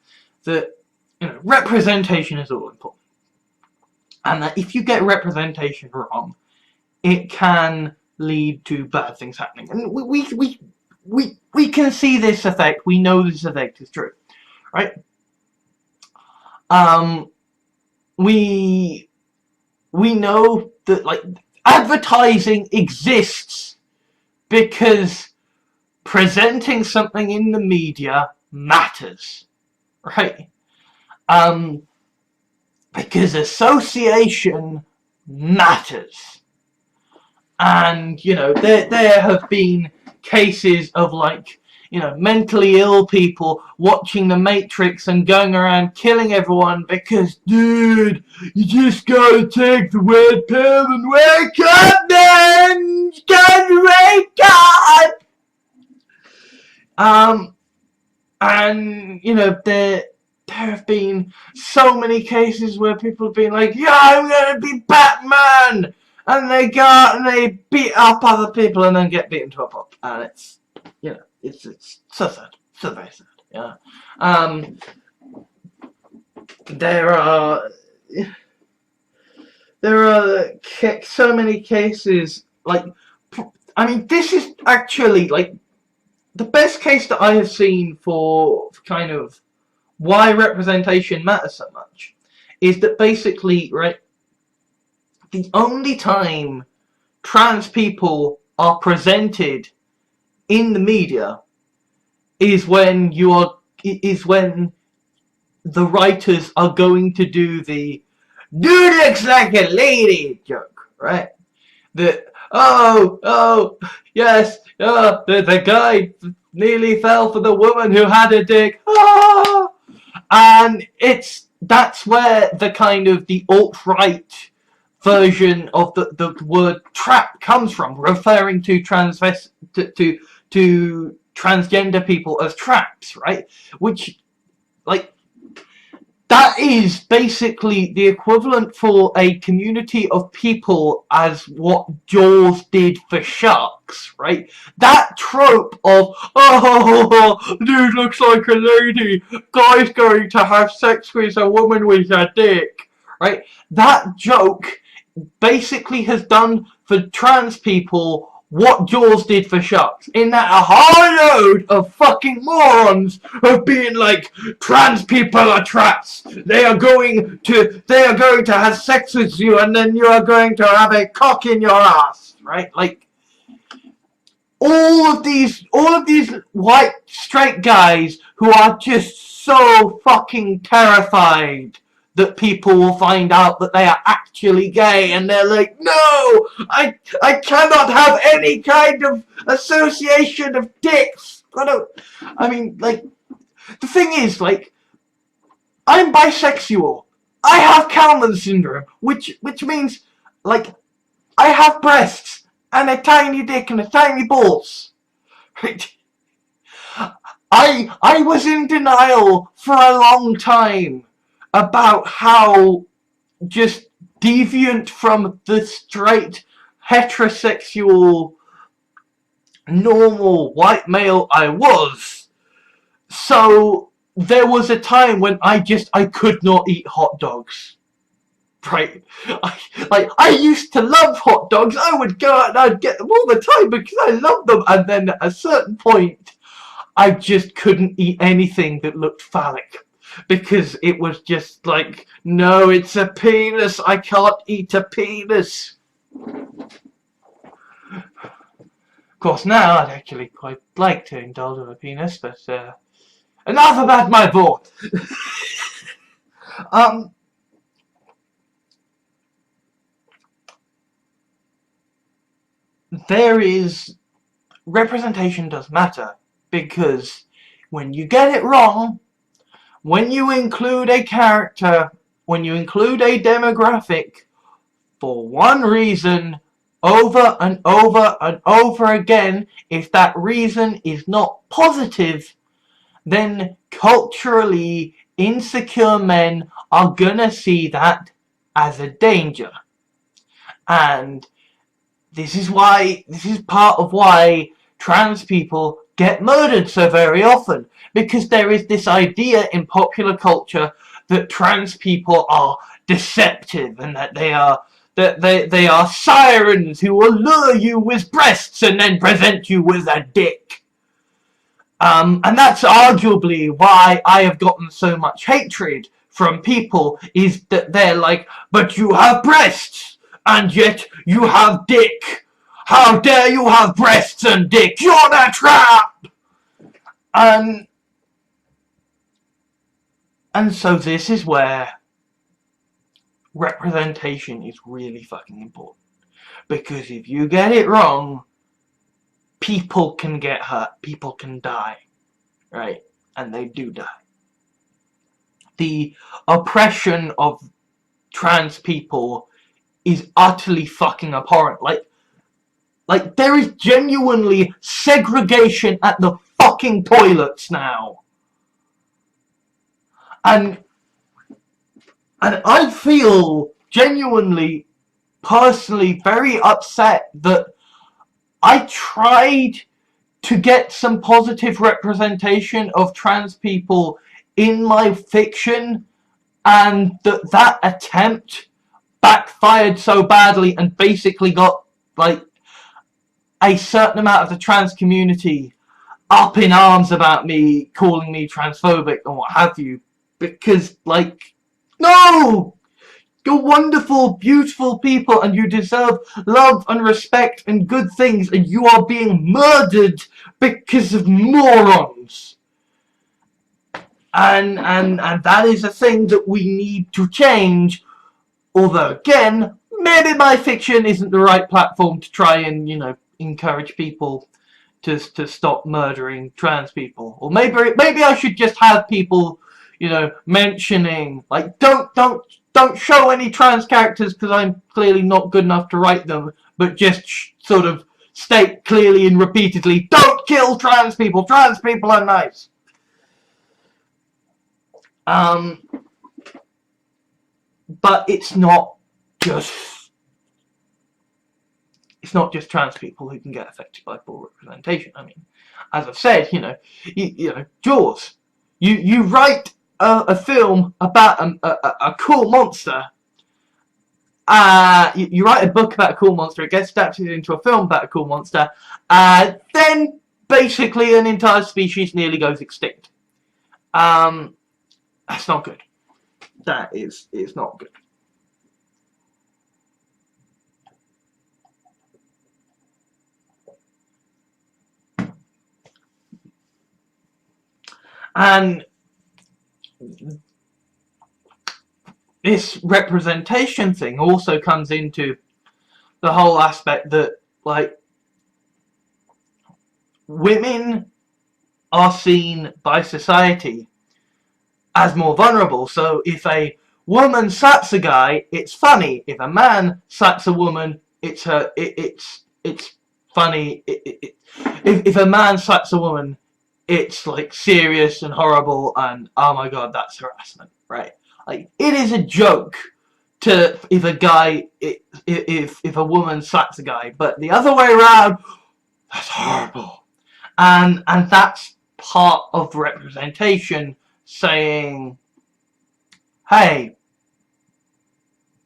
that, you know, representation is all important, and that if you get representation wrong, it can lead to bad things happening. And we can see this effect. We know this effect is true, right? We know that, like, advertising exists because presenting something in the media matters, right? Because association matters. And, you know, there have been cases of, like, you know, mentally ill people watching The Matrix and going around killing everyone because, dude, you just gotta take the red pill and wake up, man! You gotta wake up! And, you know, there have been so many cases where people have been like, yeah, I'm gonna be Batman! And they go out and they beat up other people and then get beaten to a pulp. And it's, you know, it's so sad. So very sad. Yeah. There are so many cases, like, I mean, this is actually, like, the best case that I have seen for kind of why representation matters so much is that basically, right, the only time trans people are presented in the media is when the writers are going to do the "dude looks like a lady" joke, right? That, oh yes, the guy nearly fell for the woman who had a dick, and that's where the kind of the alt-right version of the word trap comes from, referring to to transgender people as traps, right? Which, like, that is basically the equivalent for a community of people as what Jaws did for sharks, right? That trope of, oh, dude looks like a lady, guy's going to have sex with a woman with a dick, right? That joke basically has done for trans people what Jaws did for sharks, in that a whole load of fucking morons have been like, trans people are traps. They are going to have sex with you, and then you are going to have a cock in your ass, right? Like, all of these white straight guys who are just so fucking terrified that people will find out that they are actually gay, and they're like, no, I cannot have any kind of association of dicks. I mean, like, the thing is, like, I'm bisexual. I have Kalman syndrome, which means, like, I have breasts and a tiny dick and a tiny balls. Right? I was in denial for a long time about how just deviant from the straight, heterosexual, normal white male I was. So there was a time when I could not eat hot dogs. Right? I used to love hot dogs. I would go out and I'd get them all the time because I loved them. And then at a certain point, I just couldn't eat anything that looked phallic. Because it was just like, no, it's a penis. I can't eat a penis. Of course, now I'd actually quite like to indulge in a penis, but enough about my board. representation does matter, because when you get it wrong, when you include a character, when you include a demographic for one reason over and over and over again, if that reason is not positive, then culturally insecure men are gonna see that as a danger. And this is part of why trans people get murdered so very often, because there is this idea in popular culture that trans people are deceptive, and that they are sirens who will lure you with breasts and then present you with a dick. And that's arguably why I have gotten so much hatred from people, is that they're like, but you have breasts, and yet you have dick. How dare you have breasts and dick? You're a trap! And so this is where representation is really fucking important. Because if you get it wrong, people can get hurt, people can die, right? And they do die. The oppression of trans people is utterly fucking abhorrent. Like there is genuinely segregation at the fucking toilets now. And I feel genuinely, personally very upset that I tried to get some positive representation of trans people in my fiction, and that attempt backfired so badly and basically got like a certain amount of the trans community up in arms about me, calling me transphobic and what have you, because like, no, you're wonderful, beautiful people, and you deserve love and respect and good things, and you are being murdered because of morons. And that is a thing that we need to change. Although again, maybe my fiction isn't the right platform to try and, you know, encourage people to stop murdering trans people. Or maybe I should just have people, you know, mentioning like, don't show any trans characters because I'm clearly not good enough to write them, but just sort of state clearly and repeatedly, don't kill trans people. Trans people are nice. But it's not just trans people who can get affected by poor representation. I mean, as I've said, you know, Jaws. You write a film about a cool monster. You write a book about a cool monster. It gets adapted into a film about a cool monster. Then basically an entire species nearly goes extinct. That's not good. That is not good. And this representation thing also comes into the whole aspect that, like, women are seen by society as more vulnerable. So if a woman slaps a guy, it's funny. If a man slaps a woman, it's funny. If a man slaps a woman, it's like serious and horrible, and oh my god, that's harassment, right? Like, it is a joke to if a woman slaps a guy, but the other way around, that's horrible. And that's part of representation, saying, hey,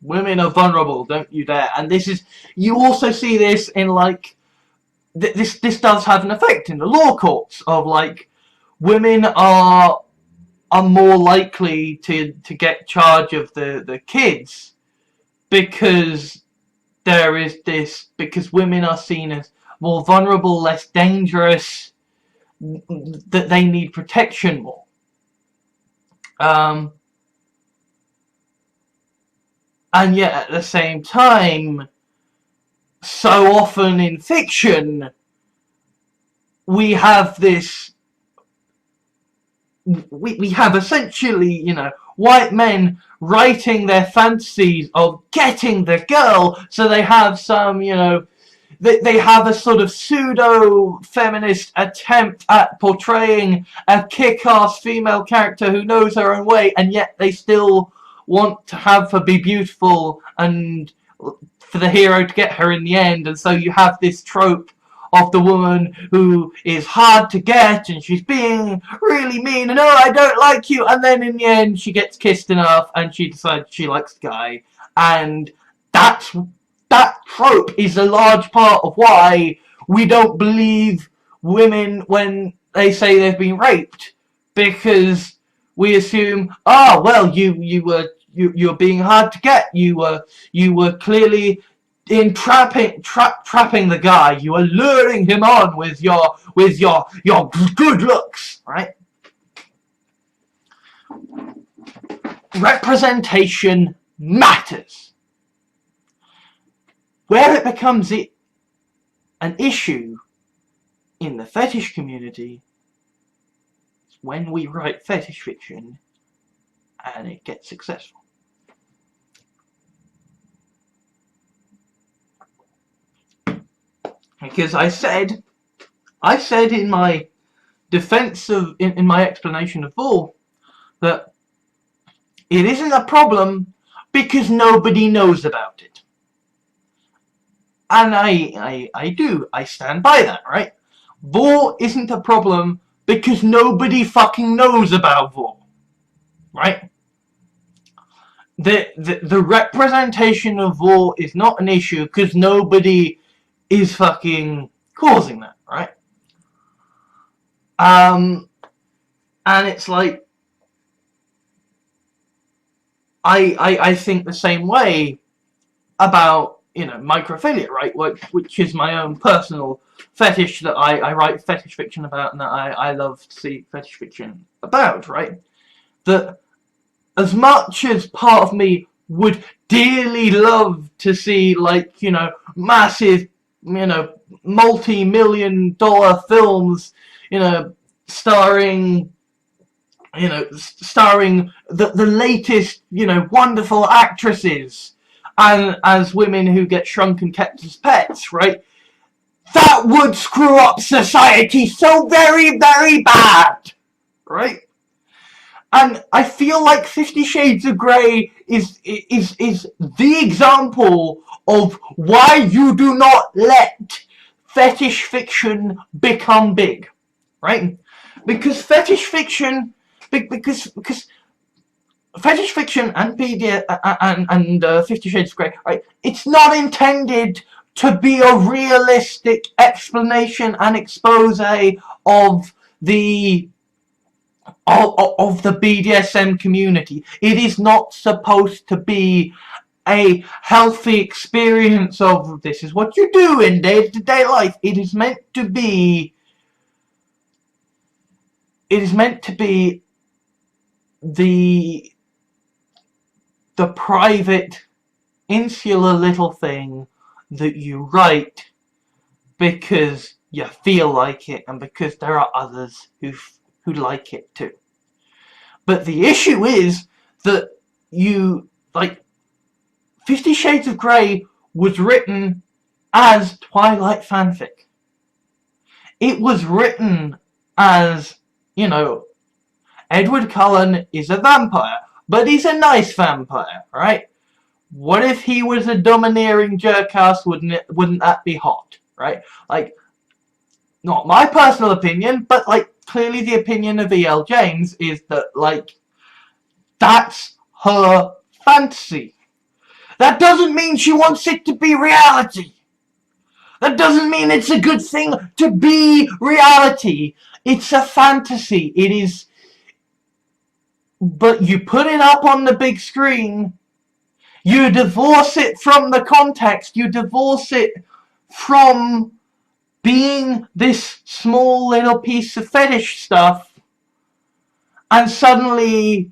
women are vulnerable, don't you dare. And this is, you also see this in like, this does have an effect in the law courts of like, women are more likely to get charge of the kids, because there is this, because women are seen as more vulnerable, less dangerous, that they need protection more. And yet at the same time, so often in fiction, we have this, we have essentially, you know, white men writing their fantasies of getting the girl, so they have some, you know, they have a sort of pseudo-feminist attempt at portraying a kick-ass female character who knows her own way, and yet they still want to have her be beautiful and for the hero to get her in the end. And so you have this trope of the woman who is hard to get and she's being really mean and, oh, I don't like you, and then in the end she gets kissed enough and she decides she likes the guy. And that trope is a large part of why we don't believe women when they say they've been raped, because we assume, oh, well, you were being hard to get, you were clearly trapping the guy, you were luring him on with your good looks, right? Representation matters. Where it becomes an issue in the fetish community is when we write fetish fiction and it gets successful. Because I said in my defense of, in my explanation of VOR, that it isn't a problem because nobody knows about it. And I stand by that, right? VOR isn't a problem because nobody fucking knows about VOR, right? The representation of VOR is not an issue because nobody is fucking causing that, right? And it's like, I think the same way about, you know, microphilia, right? Which is my own personal fetish that I write fetish fiction about and that I love to see fetish fiction about, right? That as much as part of me would dearly love to see, like, you know, massive, you know, multi-million-dollar films, you know, starring the latest, you know, wonderful actresses, and as women who get shrunk and kept as pets, right? That would screw up society so very, very bad, right? And I feel like 50 Shades of Grey is the example of why you do not let fetish fiction become big, right? Because fetish fiction, because fetish fiction and and 50 Shades of Grey, right? It's not intended to be a realistic explanation and expose of the BDSM community. It is not supposed to be a healthy experience of this is what you do in day-to-day life. It is meant to be the private, insular little thing that you write because you feel like it and because there are others who like it too. But the issue is that you, like, 50 Shades of Grey was written as Twilight fanfic. It was written as, you know, Edward Cullen is a vampire, but he's a nice vampire, right? What if he was a domineering jerk-ass? Wouldn't that be hot, right? Like, not my personal opinion, but, like, clearly the opinion of E.L. James is that, like, that's her fantasy. That doesn't mean she wants it to be reality. That doesn't mean it's a good thing to be reality. It's a fantasy. It is. But you put it up on the big screen, you divorce it from the context, you divorce it from being this small little piece of fetish stuff, and suddenly,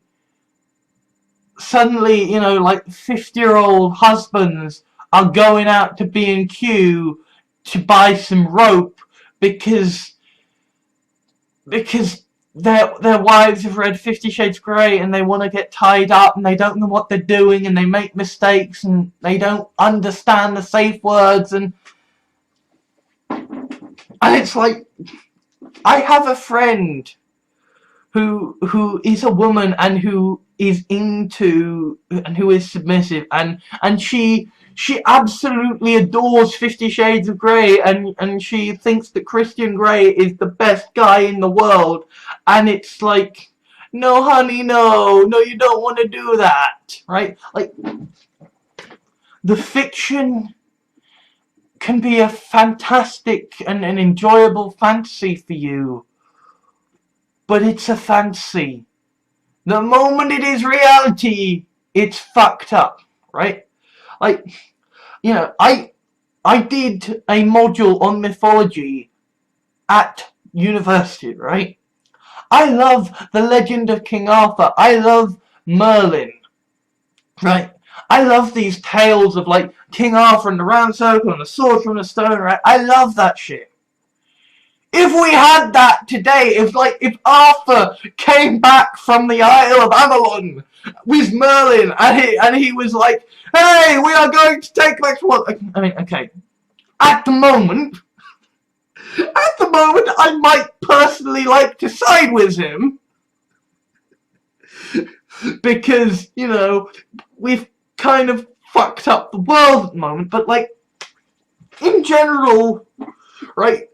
you know, like 50-year-old husbands are going out to B&Q to buy some rope because their wives have read 50 Shades of Grey and they want to get tied up and they don't know what they're doing and they make mistakes and they don't understand the safe words and it's like, I have a friend who is a woman and who is into and who is submissive and she absolutely adores 50 Shades of Grey and she thinks that Christian Grey is the best guy in the world, and it's like, no honey, no you don't want to do that, right? Like, the fiction can be a fantastic and an enjoyable fantasy for you, but it's a fantasy. The moment it is reality, it's fucked up, right? Like, you know, I did a module on mythology at university, right? I love the legend of King Arthur. I love Merlin, right? I love these tales of like King Arthur and the Round Circle and the Sword from the Stone, right? I love that shit. If we had that today, if Arthur came back from the Isle of Avalon with Merlin and he was like, hey, we are going to take back what? I mean, okay. At the moment, I might personally like to side with him because, you know, we've kind of fucked up the world at the moment, but like, in general, right,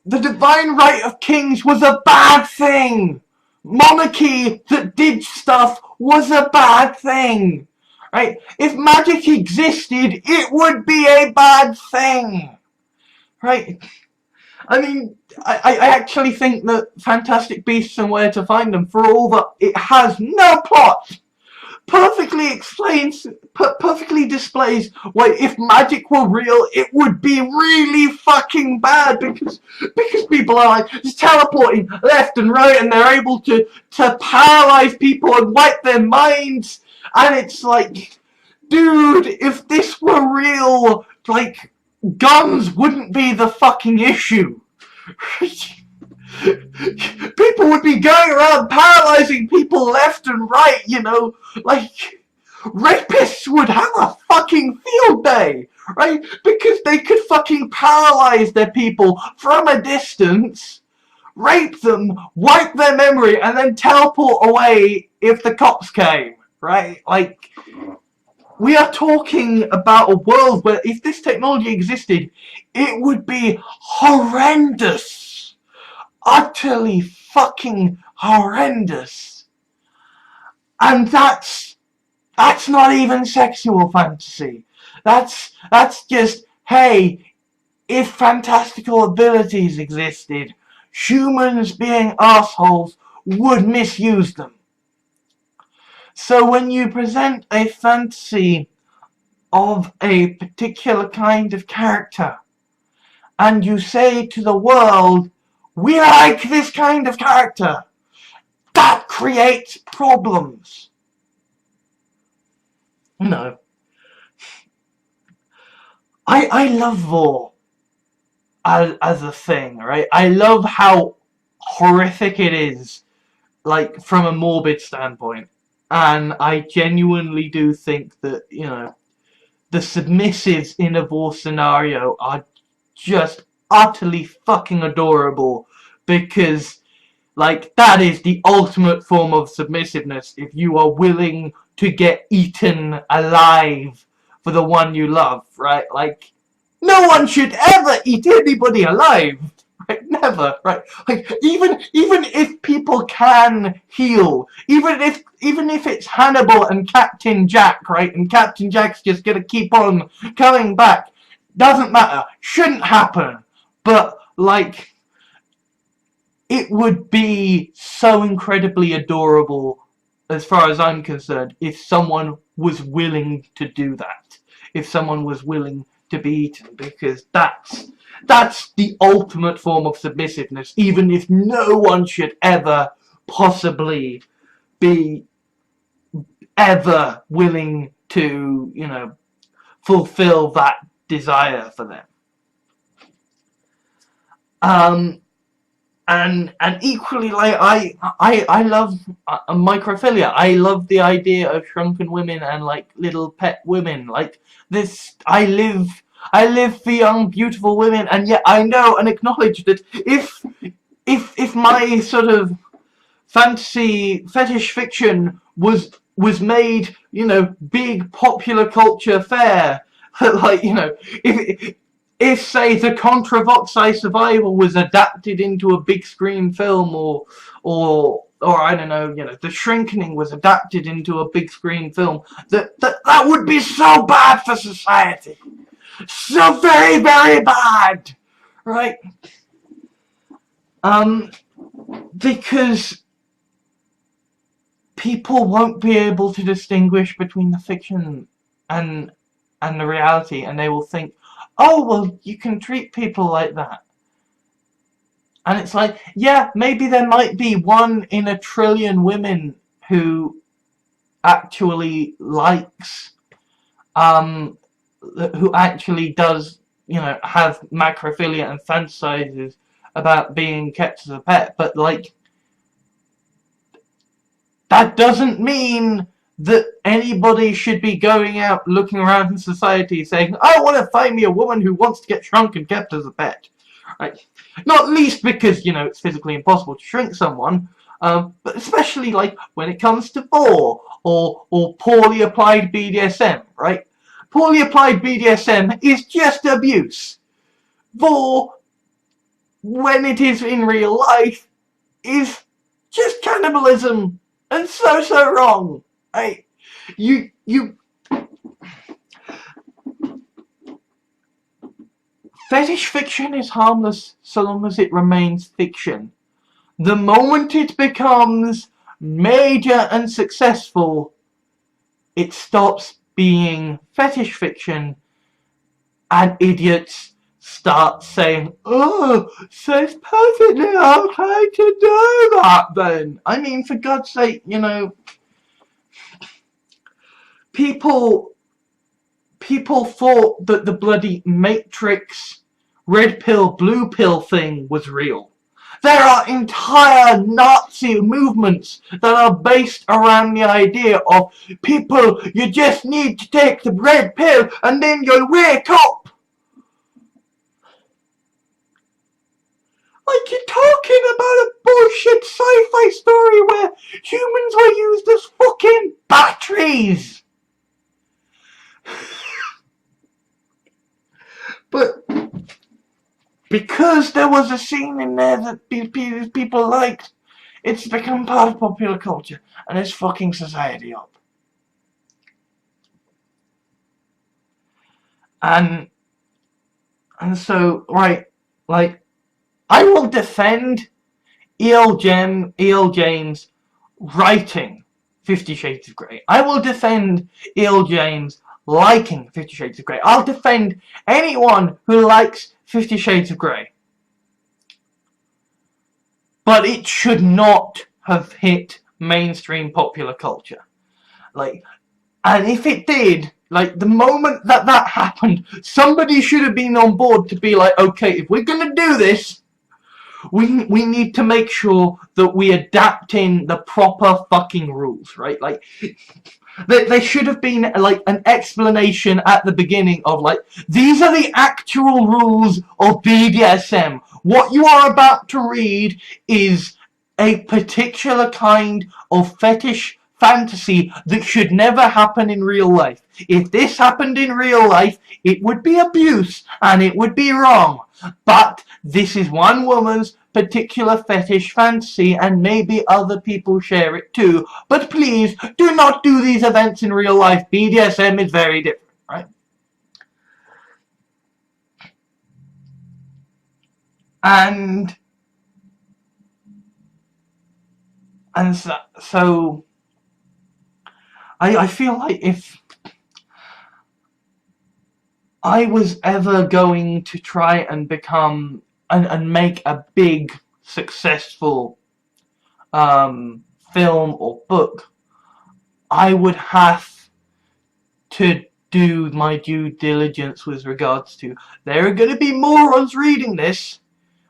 the divine right of kings was a bad thing. Monarchy that did stuff was a bad thing, right? If magic existed, it would be a bad thing, right? I mean, I actually think that Fantastic Beasts and Where to Find Them, for all that it has no plot, perfectly displays why if magic were real, it would be really fucking bad because people are like just teleporting left and right and they're able to paralyze people and wipe their minds, and it's like, dude, if this were real, like, guns wouldn't be the fucking issue. People would be going around paralyzing people left and right, you know, like, rapists would have a fucking field day, right? Because they could fucking paralyze their people from a distance, rape them, wipe their memory, and then teleport away if the cops came, right? Like, we are talking about a world where if this technology existed, it would be horrendous. Utterly fucking horrendous. And that's not even sexual fantasy. That's just, hey, if fantastical abilities existed, humans being assholes would misuse them. So when you present a fantasy of a particular kind of character, and you say to the world, we like this kind of character, that creates problems. No. I love Vor as a thing, right? I love how horrific it is, like, from a morbid standpoint. And I genuinely do think that, you know, the submissives in a Vor scenario are just utterly fucking adorable, because, like, that is the ultimate form of submissiveness. If you are willing to get eaten alive for the one you love, right? Like, no one should ever eat anybody alive, right? Never, right? Like, even if people can heal, even if it's Hannibal and Captain Jack, right? And Captain Jack's just gonna keep on coming back, doesn't matter, shouldn't happen. But, like, it would be so incredibly adorable, as far as I'm concerned, if someone was willing to do that. If someone was willing to be eaten, because that's the ultimate form of submissiveness, even if no one should ever possibly be ever willing to, you know, fulfill that desire for them. And equally, like, I love microphilia. I love the idea of shrunken women and like little pet women. Like this, I live for young, beautiful women, and yet I know and acknowledge that if my sort of fantasy fetish fiction was made, you know, big popular culture fare, like, you know, if say the Contra Voxi Survival was adapted into a big screen film, or I don't know, you know, The Shrinking was adapted into a big screen film, that would be so bad for society, so very, very bad, right? Because people won't be able to distinguish between the fiction and the reality, and they will think, oh, well, you can treat people like that. And it's like, yeah, maybe there might be 1 in a trillion women who actually likes, who actually does, you know, have macrophilia and fantasizes about being kept as a pet, but like, that doesn't mean that anybody should be going out looking around in society saying, I want to find me a woman who wants to get shrunk and kept as a pet. Right? Not least because, you know, it's physically impossible to shrink someone, but especially like when it comes to vor or poorly applied BDSM, right? Poorly applied BDSM is just abuse. Vor, when it is in real life, is just cannibalism. And so wrong. Right? You fetish fiction is harmless so long as it remains fiction. The moment it becomes major and successful, it stops being fetish fiction, and idiots start saying, oh, so it's perfectly okay to do that then. I mean, for God's sake, you know, people thought that the bloody Matrix red pill, blue pill thing was real. There are entire Nazi movements that are based around the idea of people, you just need to take the red pill and then you'll wake up. Like, you're talking about a bullshit sci-fi story where humans were used as fucking batteries. But because there was a scene in there that people liked, it's become part of popular culture, and it's fucking society up. And so, right, like, I will defend E.L. James writing 50 Shades of Grey. I will defend E.L. James liking 50 Shades of Grey. I'll defend anyone who likes 50 Shades of Grey. But it should not have hit mainstream popular culture. Like, and if it did, like, the moment that happened, somebody should have been on board to be like, okay, if we're gonna do this, we need to make sure that we adapt in the proper fucking rules, right? Like, there should have been, like, an explanation at the beginning of, like, these are the actual rules of BDSM. What you are about to read is a particular kind of fetish fantasy that should never happen in real life. If this happened in real life, it would be abuse and it would be wrong. But this is one woman's particular fetish fantasy, and maybe other people share it too. But please, do not do these events in real life. BDSM is very different, right? And so I feel like if I was ever going to try and become and make a big successful film or book, I would have to do my due diligence with regards to, there are going to be morons reading this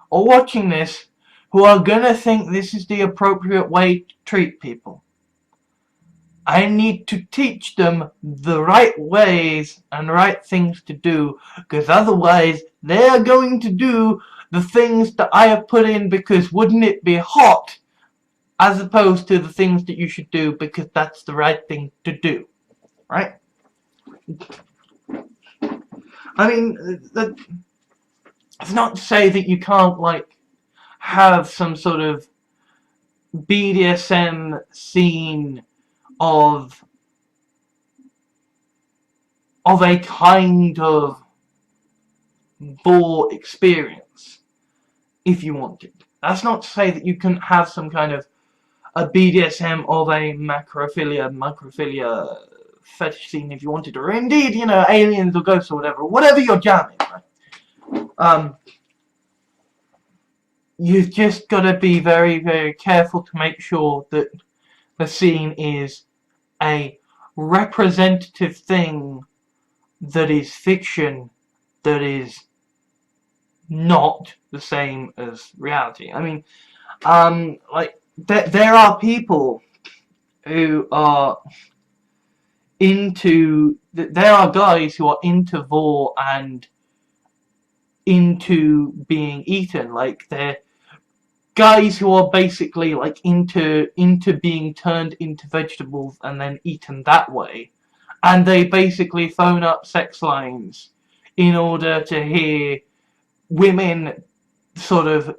or watching this who are going to think this is the appropriate way to treat people. I need to teach them the right ways and right things to do, because otherwise they are going to do the things that I have put in because wouldn't it be hot, as opposed to the things that you should do because that's the right thing to do, right? I mean, it's not to say that you can't, like, have some sort of BDSM scene of a kind of bore experience if you wanted. That's not to say that you can have some kind of a BDSM of a microphilia fetish scene if you wanted, or indeed, you know, aliens or ghosts or whatever you're jamming, right? You've just got to be very, very careful to make sure that the scene is a representative thing that is fiction, that is not the same as reality. I mean, like, there are people who are into, there are guys who are into vor and into being eaten. Like, they're guys who are basically, like, into being turned into vegetables and then eaten that way. And they basically phone up sex lines in order to hear women sort of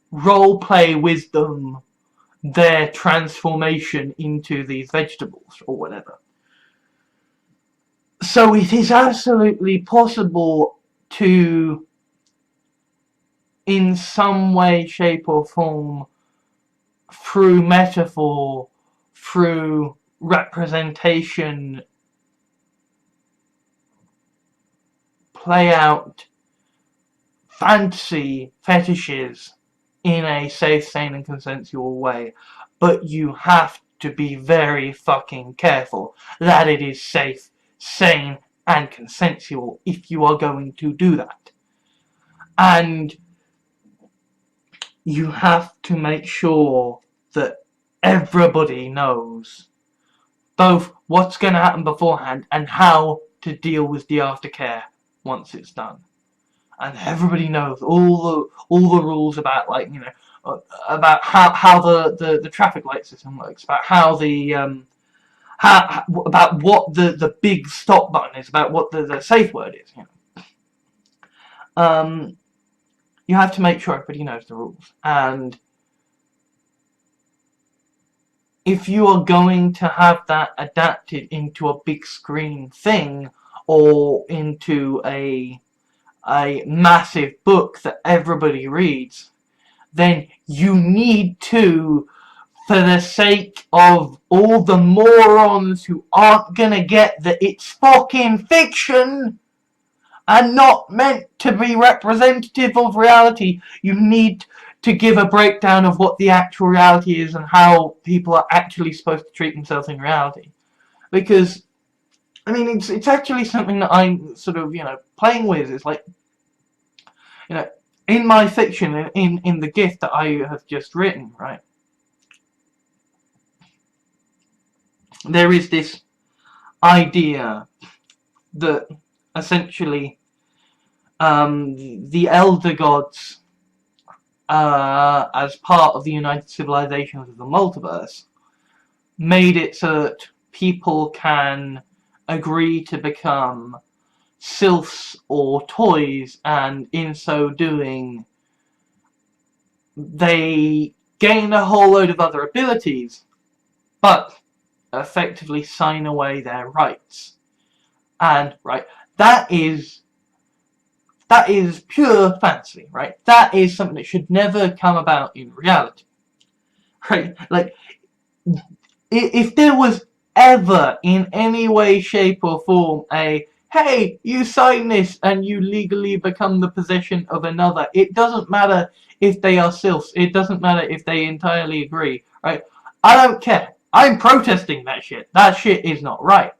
role play with them their transformation into these vegetables or whatever. So it is absolutely possible to, in some way, shape or form, through metaphor, through representation, play out fantasy fetishes in a safe, sane and consensual way. But you have to be very fucking careful that it is safe, sane and consensual if you are going to do that. And you have to make sure that everybody knows both what's going to happen beforehand and how to deal with the aftercare once it's done. And everybody knows all the rules about, like, you know, about how the traffic light system works, about how the about what the big stop button is, about what the safe word is, you know. You have to make sure everybody knows the rules. And if you are going to have that adapted into a big screen thing, or into a massive book that everybody reads, then you need to, for the sake of all the morons who aren't gonna get that it's fucking fiction and not meant to be representative of reality, you need to give a breakdown of what the actual reality is and how people are actually supposed to treat themselves in reality. Because, I mean, it's actually something that I'm sort of, you know, playing with. It's like, you know, in my fiction, in the gift that I have just written, right, there is this idea that essentially the elder gods, as part of the United Civilizations of the multiverse, made it so that people can agree to become sylphs or toys, and in so doing they gain a whole load of other abilities, but effectively sign away their rights. And right, that is pure fantasy, right? That is something that should never come about in reality, right? Like, if there was ever in any way, shape or form a, hey, you sign this and you legally become the possession of another, it doesn't matter if they are sylphs, it doesn't matter if they entirely agree, right? I don't care. I'm protesting that shit. That shit is not right.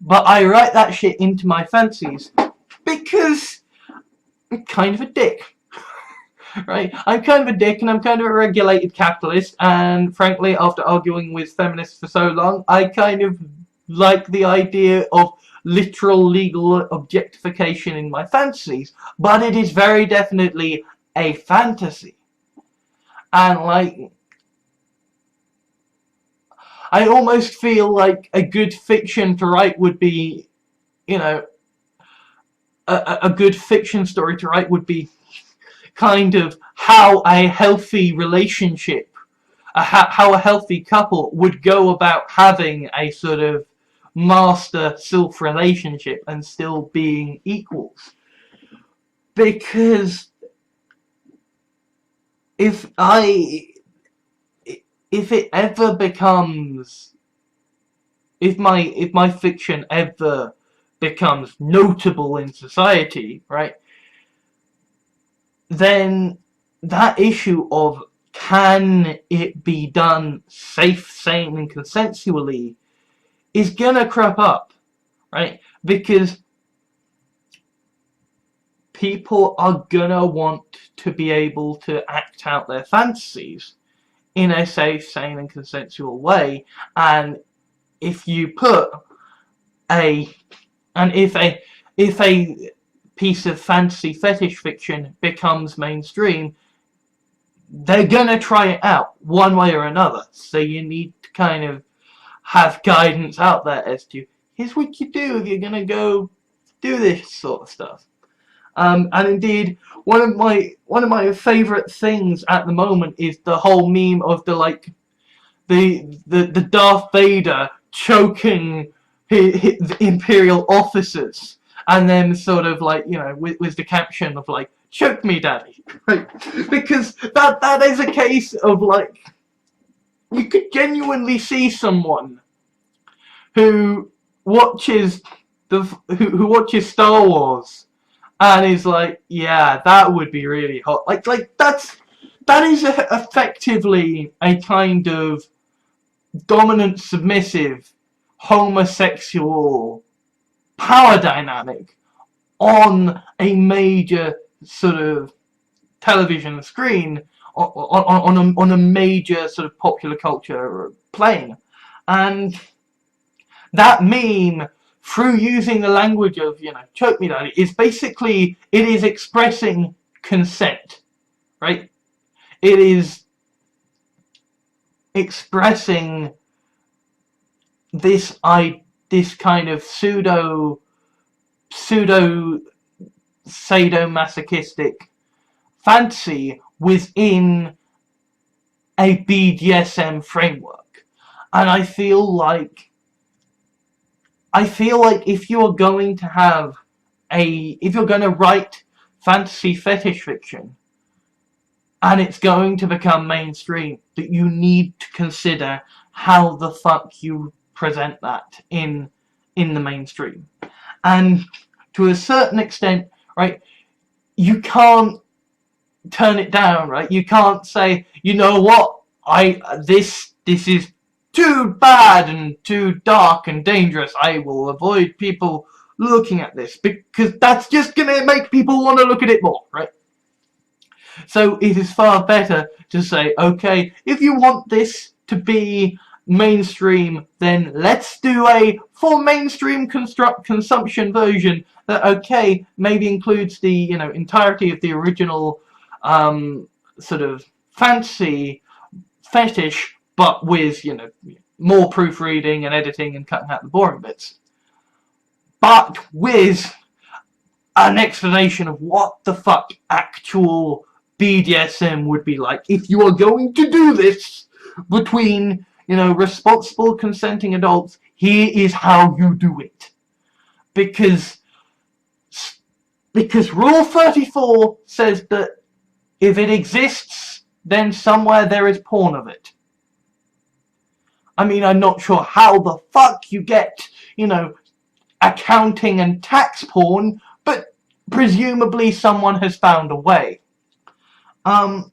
But I write that shit into my fancies because I'm kind of a dick. Right? I'm kind of a dick, and I'm kind of a regulated capitalist, and frankly, after arguing with feminists for so long, I kind of like the idea of literal legal objectification in my fantasies, but it is very definitely a fantasy. And like, I almost feel like a good fiction to write would be, you know, a good fiction story to write would be kind of how a healthy relationship, how a healthy couple would go about having a sort of master-sylph relationship and still being equals. Because if it ever becomes, if my fiction ever becomes notable in society, right, then that issue of can it be done safe, sane, and consensually is gonna crop up, right? Because people are gonna want to be able to act out their fantasies in a safe, sane, and consensual way, and if you put if a piece of fantasy fetish fiction becomes mainstream, they're gonna try it out one way or another. So you need to kind of have guidance out there as to here's what you do if you're gonna go do this sort of stuff. And indeed, one of my favourite things at the moment is the whole meme of the Darth Vader choking the Imperial officers, and then sort of like, you know, with the caption of like, choke me daddy, right? Because that is a case of like, you could genuinely see someone who watches who watches Star Wars and is like, yeah, that would be really hot. Like that is effectively a kind of dominant, submissive, homosexual power dynamic on a major sort of television screen, on a major sort of popular culture plane. And that meme, through using the language of, you know, choke me daddy, is basically, it is expressing consent, right? It is expressing this kind of pseudo sadomasochistic fantasy within a BDSM framework. And I feel like if you're going to write fantasy fetish fiction and it's going to become mainstream, that you need to consider how the fuck you present that in the mainstream. And to a certain extent, right, you can't turn it down, right? You can't say, you know what, this is too bad and too dark and dangerous. I will avoid people looking at this, because that's just gonna make people want to look at it more, right? So it is far better to say, okay, if you want this to be mainstream, then let's do a for mainstream consumption version that, okay, maybe includes the, you know, entirety of the original sort of fantasy fetish, but with, you know, more proofreading and editing and cutting out the boring bits, but with an explanation of what the fuck actual BDSM would be like if you are going to do this between, you know, responsible consenting adults. Here is how you do it, because Rule 34 says that if it exists, then somewhere there is porn of it. I mean, I'm not sure how the fuck you get, you know, accounting and tax porn, but presumably someone has found a way. But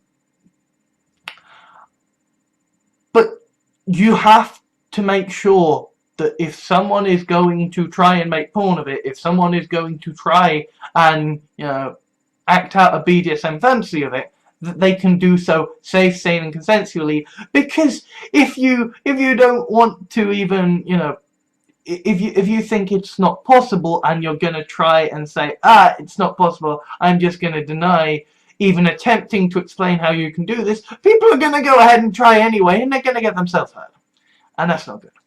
you have to make sure that if someone is going to try and make porn of it, if someone is going to try and, you know, act out a BDSM fantasy of it, that they can do so safe, sane, and consensually. Because if you don't want to even, you know, if you think it's not possible and you're gonna try and say, it's not possible, I'm just gonna deny even attempting to explain how you can do this, people are gonna go ahead and try anyway, and they're gonna get themselves hurt, and that's not good.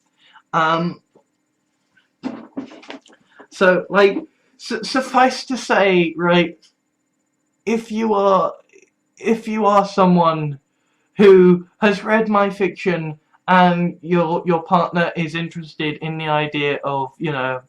So, like, suffice to say, right, if you are someone who has read my fiction and your partner is interested in the idea of, you know,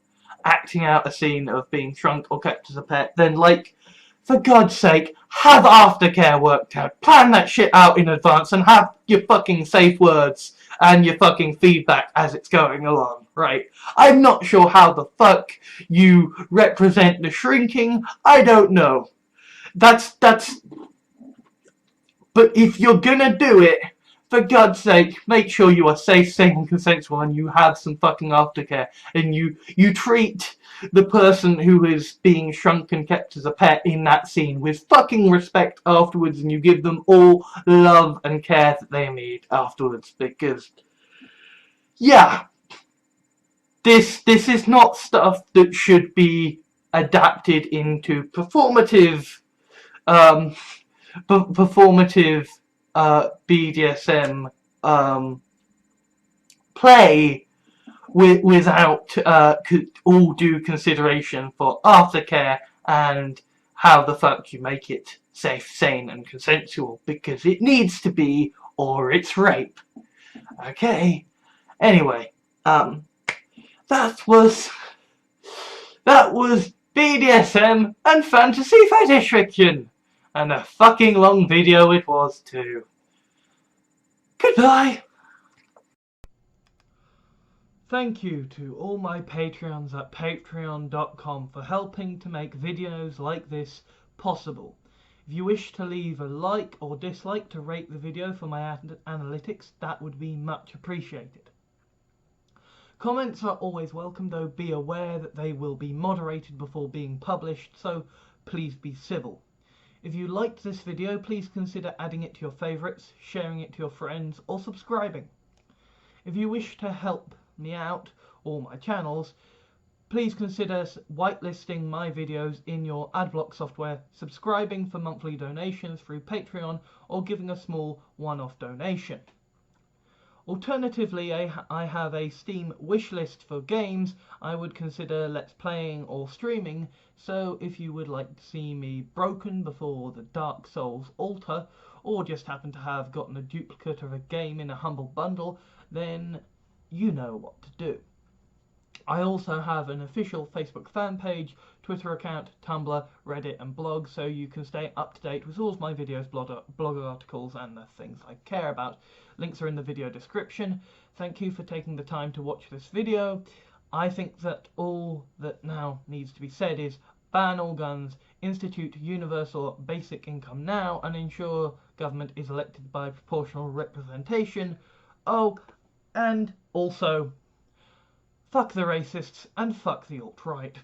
acting out a scene of being shrunk or kept as a pet, then, like, for God's sake, have aftercare worked out. Plan that shit out in advance and have your fucking safe words and your fucking feedback as it's going along, right? I'm not sure how the fuck you represent the shrinking. I don't know. That's But if you're gonna do it, for God's sake, make sure you are safe, sane, and consensual, and you have some fucking aftercare, and you treat the person who is being shrunk and kept as a pet in that scene with fucking respect afterwards, and you give them all love and care that they need afterwards, because, yeah, this is not stuff that should be adapted into performative BDSM play without all due consideration for aftercare and how the fuck you make it safe, sane, and consensual, because it needs to be, or it's rape. Okay. Anyway, that was BDSM and fantasy fetish fiction. And a fucking long video it was too. Goodbye! Thank you to all my Patreons at patreon.com for helping to make videos like this possible. If you wish to leave a like or dislike to rate the video for my analytics, that would be much appreciated. Comments are always welcome, though be aware that they will be moderated before being published, so please be civil. If you liked this video, please consider adding it to your favourites, sharing it to your friends, or subscribing. If you wish to help me out, or my channels, please consider whitelisting my videos in your adblock software, subscribing for monthly donations through Patreon, or giving a small one-off donation. Alternatively, I have a Steam wishlist for games I would consider Let's Playing or streaming, so if you would like to see me broken before the Dark Souls altar, or just happen to have gotten a duplicate of a game in a humble bundle, then you know what to do. I also have an official Facebook fan page, Twitter account, Tumblr, Reddit and blog, so you can stay up to date with all of my videos, blog articles and the things I care about. Links are in the video description. Thank you for taking the time to watch this video. I think that all that now needs to be said is ban all guns, institute universal basic income now, and ensure government is elected by proportional representation. Oh, and also, fuck the racists and fuck the alt-right.